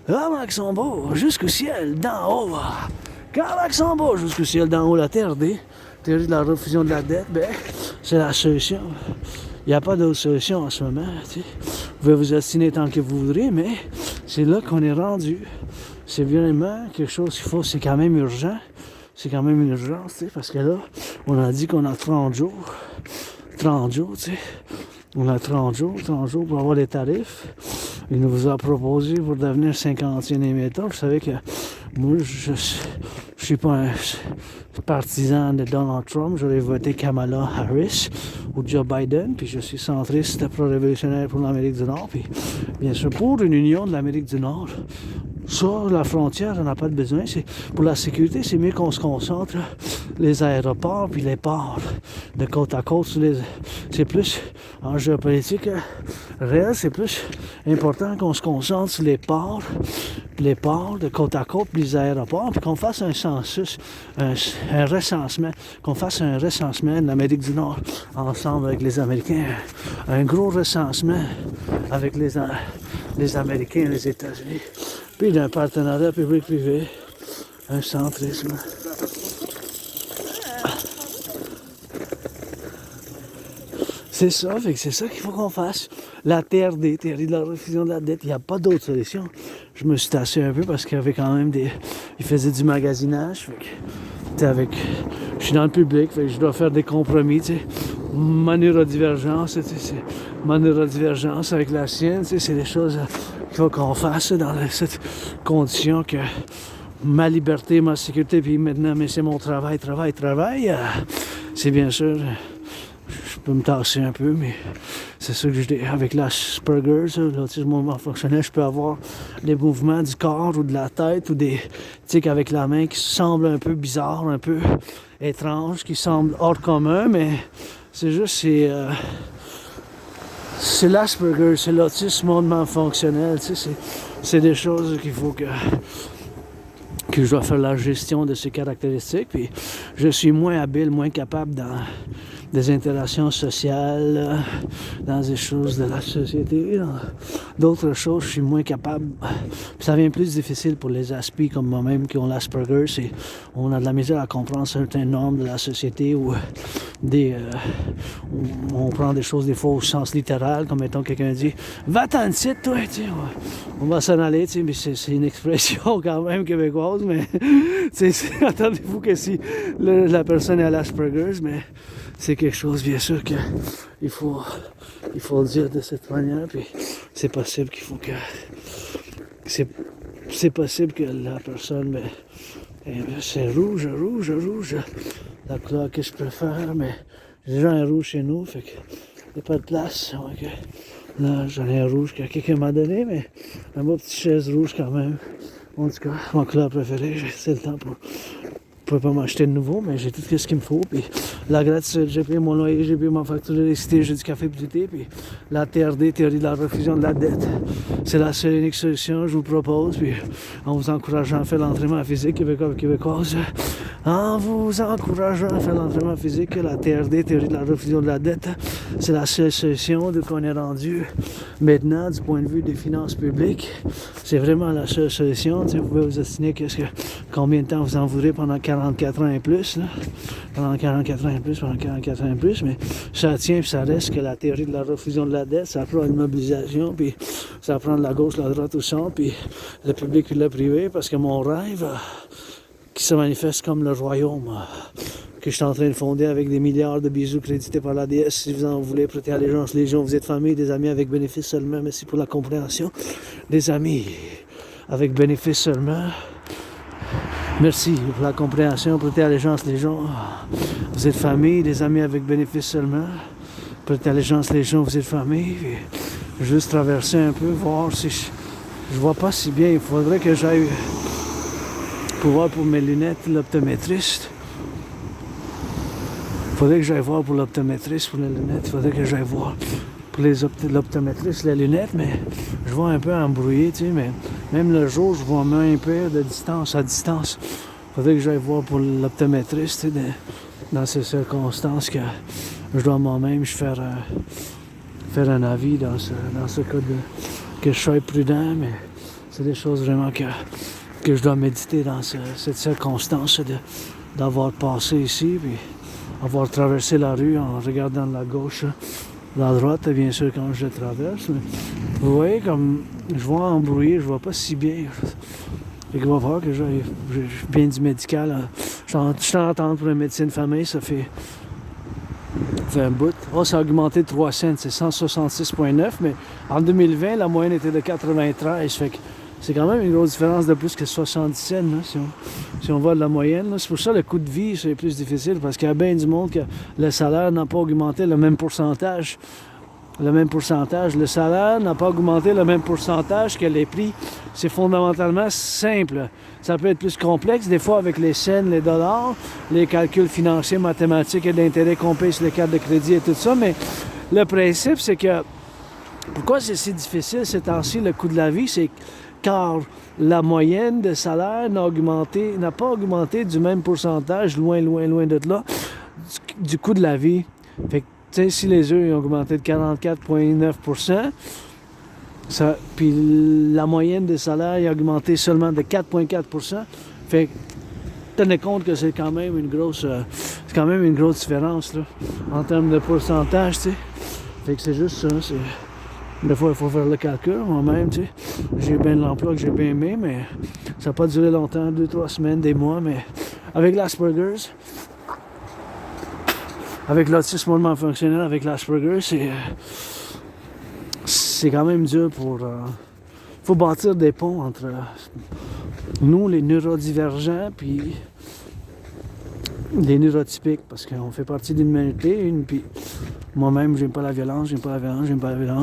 comment ils sont beaux, jusqu'au ciel d'en haut, comment ils sont beaux, jusqu'au ciel d'en haut, la TRD. Théorie de la refusion de la dette, ben, c'est la solution. Il n'y a pas d'autre solution en ce moment. T'sais. Vous pouvez vous ostiner tant que vous voudrez, mais c'est là qu'on est rendu. C'est vraiment quelque chose qu'il faut, c'est quand même urgent. C'est quand même une urgence, parce que là, on a dit qu'on a 30 jours. 30 jours, tu sais. On a 30 jours pour avoir les tarifs. Il nous a proposé pour devenir 50e émetteur. Vous savez que moi, je suis pas un partisan de Donald Trump. J'aurais voté Kamala Harris ou Joe Biden. Puis je suis centriste pro-révolutionnaire pour l'Amérique du Nord. Puis bien sûr, pour une union de l'Amérique du Nord. Sur la frontière, on n'a pas de besoin. C'est, pour la sécurité, c'est mieux qu'on se concentre les aéroports puis les ports de côte à côte. C'est plus, en géopolitique réel, c'est plus important qu'on se concentre sur les ports de côte à côte puis les aéroports, puis qu'on fasse un census, un recensement, de l'Amérique du Nord ensemble avec les Américains. Un gros recensement avec les Américains et les États-Unis. Puis d'un partenariat public-privé, un centrisme. C'est ça, fait que c'est ça qu'il faut qu'on fasse. La TRD, théorie de la refusion de la dette, il n'y a pas d'autre solution. Je me suis tassé un peu parce qu'il y avait quand même il faisait du magasinage. Fait que, je suis dans le public, fait que je dois faire des compromis, tu sais. Ma neurodivergence, avec la sienne, tu sais, c'est des choses qu'il faut qu'on fasse dans cette condition que ma liberté, ma sécurité, puis maintenant, mais c'est mon travail, c'est bien sûr, je peux me tasser un peu, mais c'est sûr que avec l'Asperger, l'autisme mouvement fonctionnel, je peux avoir des mouvements du corps ou de la tête ou des tics avec la main qui semblent un peu bizarres, un peu étranges, qui semblent hors commun, mais c'est juste, c'est l'Asperger, c'est l'autisme mouvement fonctionnel, tu sais, c'est des choses qu'il faut que je dois faire la gestion de ces caractéristiques, puis je suis moins habile, moins capable dans des interactions sociales, dans des choses de la société, dans d'autres choses, je suis moins capable. Puis ça devient plus difficile pour les aspis comme moi-même qui ont l'Asperger, on a de la misère à comprendre certaines normes de la société ou on prend des choses des fois au sens littéral, comme mettons quelqu'un dit « Va-t'en de site, toi! » On va s'en aller, mais c'est une expression quand même québécoise, mais attendez-vous que si la personne est à l'Asperger, mais c'est quelque chose, bien sûr, qu'il faut le dire de cette manière, puis c'est possible qu'il faut que... C'est possible que la personne, c'est rouge, la couleur que je préfère, mais j'ai déjà un rouge chez nous, fait que il n'y a pas de place. Donc, là, j'en ai un rouge que quelqu'un m'a donné, mais un beau petit chaise rouge quand même. En tout cas, ma couleur préférée, c'est le temps pour... Je ne peux pas m'acheter de nouveau, mais j'ai tout ce qu'il me faut. Puis la gratitude, j'ai payé mon loyer, j'ai payé ma facture d'électricité, j'ai du café et du thé. Puis la TRD, théorie de la refusion de la dette, c'est la seule et unique solution que je vous propose. Puis en vous encourageant à faire l'entraînement physique québécois et québécoise, en vous encourageant à faire l'entraînement physique, la TRD, théorie de la refusion de la dette, c'est la seule solution qu'on est rendu maintenant du point de vue des finances publiques. C'est vraiment la seule solution. Vous pouvez vous estimer combien de temps vous en voudrez pendant 44 ans et plus, là. Pendant 44 ans et plus, mais ça tient et ça reste que la théorie de la refusion de la dette, ça prend une mobilisation, puis ça prend de la gauche, la droite au centre, puis le public et le privé, parce que mon rêve, qui se manifeste comme le royaume que je suis en train de fonder avec des milliards de bijoux crédités par la déesse. Si vous en voulez, prêtez allégeance, légion, vous êtes famille, des amis avec bénéfice seulement. Merci pour la compréhension. Des amis avec bénéfice seulement. Merci pour la compréhension, prêtez allégeance, légion. Vous êtes famille, des amis avec bénéfice seulement. Prêtez allégeance, légion, vous êtes famille. Puis, juste traverser un peu, voir si je vois pas si bien. Il faudrait que j'aille pouvoir pour mes lunettes, l'optométriste. Il faudrait que j'aille voir pour l'optométriste, pour les lunettes. Il faudrait que j'aille voir pour l'optométriste, les lunettes, mais je vois un peu embrouillé, tu sais, mais même le jour, je vois moins un peu de distance à distance. Il faudrait que j'aille voir pour l'optométriste, tu sais, dans ces circonstances que je dois moi-même faire un avis dans ce cas que je sois prudent, mais c'est des choses vraiment que je dois méditer dans cette circonstance d'avoir passé ici, puis avoir traversé la rue en regardant de la gauche, de la droite, bien sûr, quand je traverse. Mais vous voyez, comme je vois embrouillé, je vois pas si bien. Fait qu'il va falloir que j'ai bien du médical. Je suis en attente pour une médecine famille, ça fait un bout. Oh, ça a augmenté de 3 cents, c'est 166,9, mais en 2020, la moyenne était de 93, fait que c'est quand même une grosse différence de plus que 70 cents, là, si on va de la moyenne. Là. C'est pour ça que le coût de vie, c'est plus difficile, parce qu'il y a bien du monde que le salaire n'a pas augmenté le même pourcentage. Le salaire n'a pas augmenté le même pourcentage que les prix. C'est fondamentalement simple. Ça peut être plus complexe, des fois avec les cents, les dollars, les calculs financiers, mathématiques et d'intérêt qu'on paye sur les cartes de crédit et tout ça, mais le principe, c'est que pourquoi c'est si difficile ces temps-ci, le coût de la vie, c'est car la moyenne de salaire n'a pas augmenté du même pourcentage, loin de là, du coût de la vie. Fait que, tu sais, si les œufs ont augmenté de 44,9%, puis la moyenne des salaires a augmenté seulement de 4,4%, fait que tenez compte que c'est quand même une grosse différence là, en termes de pourcentage, tu sais. Fait que c'est juste ça, des fois, il faut faire le calcul moi-même, tu sais. J'ai bien l'emploi que j'ai bien aimé, mais ça n'a pas duré longtemps, 2-3 semaines, des mois, mais avec l'Asperger's, avec l'autisme hautement fonctionnel, avec l'Asperger's, c'est quand même dur pour... faut bâtir des ponts entre nous, les neurodivergents, puis les neurotypiques, parce qu'on fait partie d'une humanité, puis moi-même, j'aime pas la violence,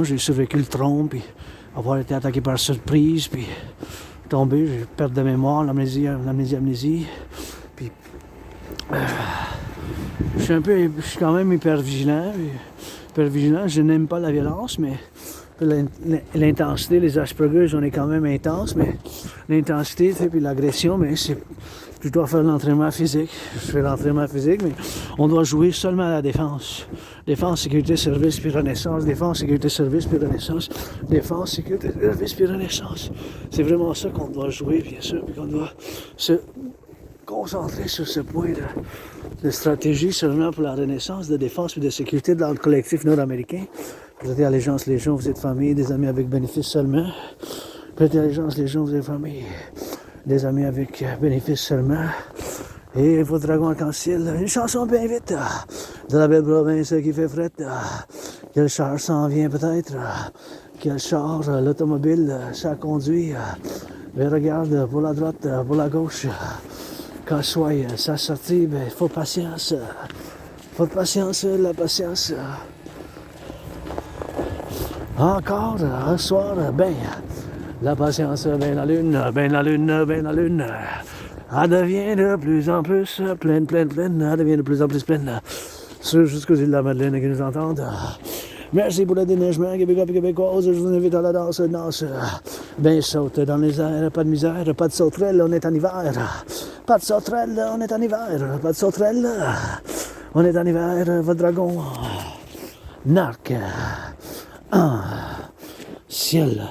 j'ai survécu le trompe, puis avoir été attaqué par surprise, puis tomber, j'ai perte de mémoire, l'amnésie, puis je suis quand même hyper vigilant, je n'aime pas la violence, mais l'intensité, les Asperger, j'en ai quand même intense, mais l'intensité, puis l'agression, mais je dois faire l'entraînement physique. Je fais l'entraînement physique, mais on doit jouer seulement à la défense. Défense, sécurité, service, puis renaissance. Défense, sécurité, service, puis renaissance. Défense, sécurité, service, puis renaissance. C'est vraiment ça qu'on doit jouer, bien sûr, puis qu'on doit se concentrer sur ce point de stratégie seulement pour la renaissance, de défense et de sécurité dans le collectif nord-américain. Prêtez allégeance, légion, vous êtes famille, des amis avec bénéfice seulement. Prêtez allégeance, légion, vous êtes famille, des amis avec bénéfice seulement. Et votre dragon arc-en-ciel, une chanson bien vite, de la belle province qui fait fret. Quel char s'en vient peut-être, quel char, l'automobile, ça conduit. Mais regarde, pour la droite, pour la gauche, quand soit ça sortit, il faut patience. La patience. Encore un soir, la patience, la lune, elle devient de plus en plus pleine, elle devient de plus en plus pleine. Ceux jusqu'aux îles de la Madeleine qui nous entendent. Merci pour le déneigement, québécoise, je vous invite à la danse. Ben saute dans les airs, pas de misère, pas de sauterelle, on est en hiver. Pas de sauterelle, on est en hiver. Pas de sauterelle, on est en hiver, votre dragon. Narc. Ciel.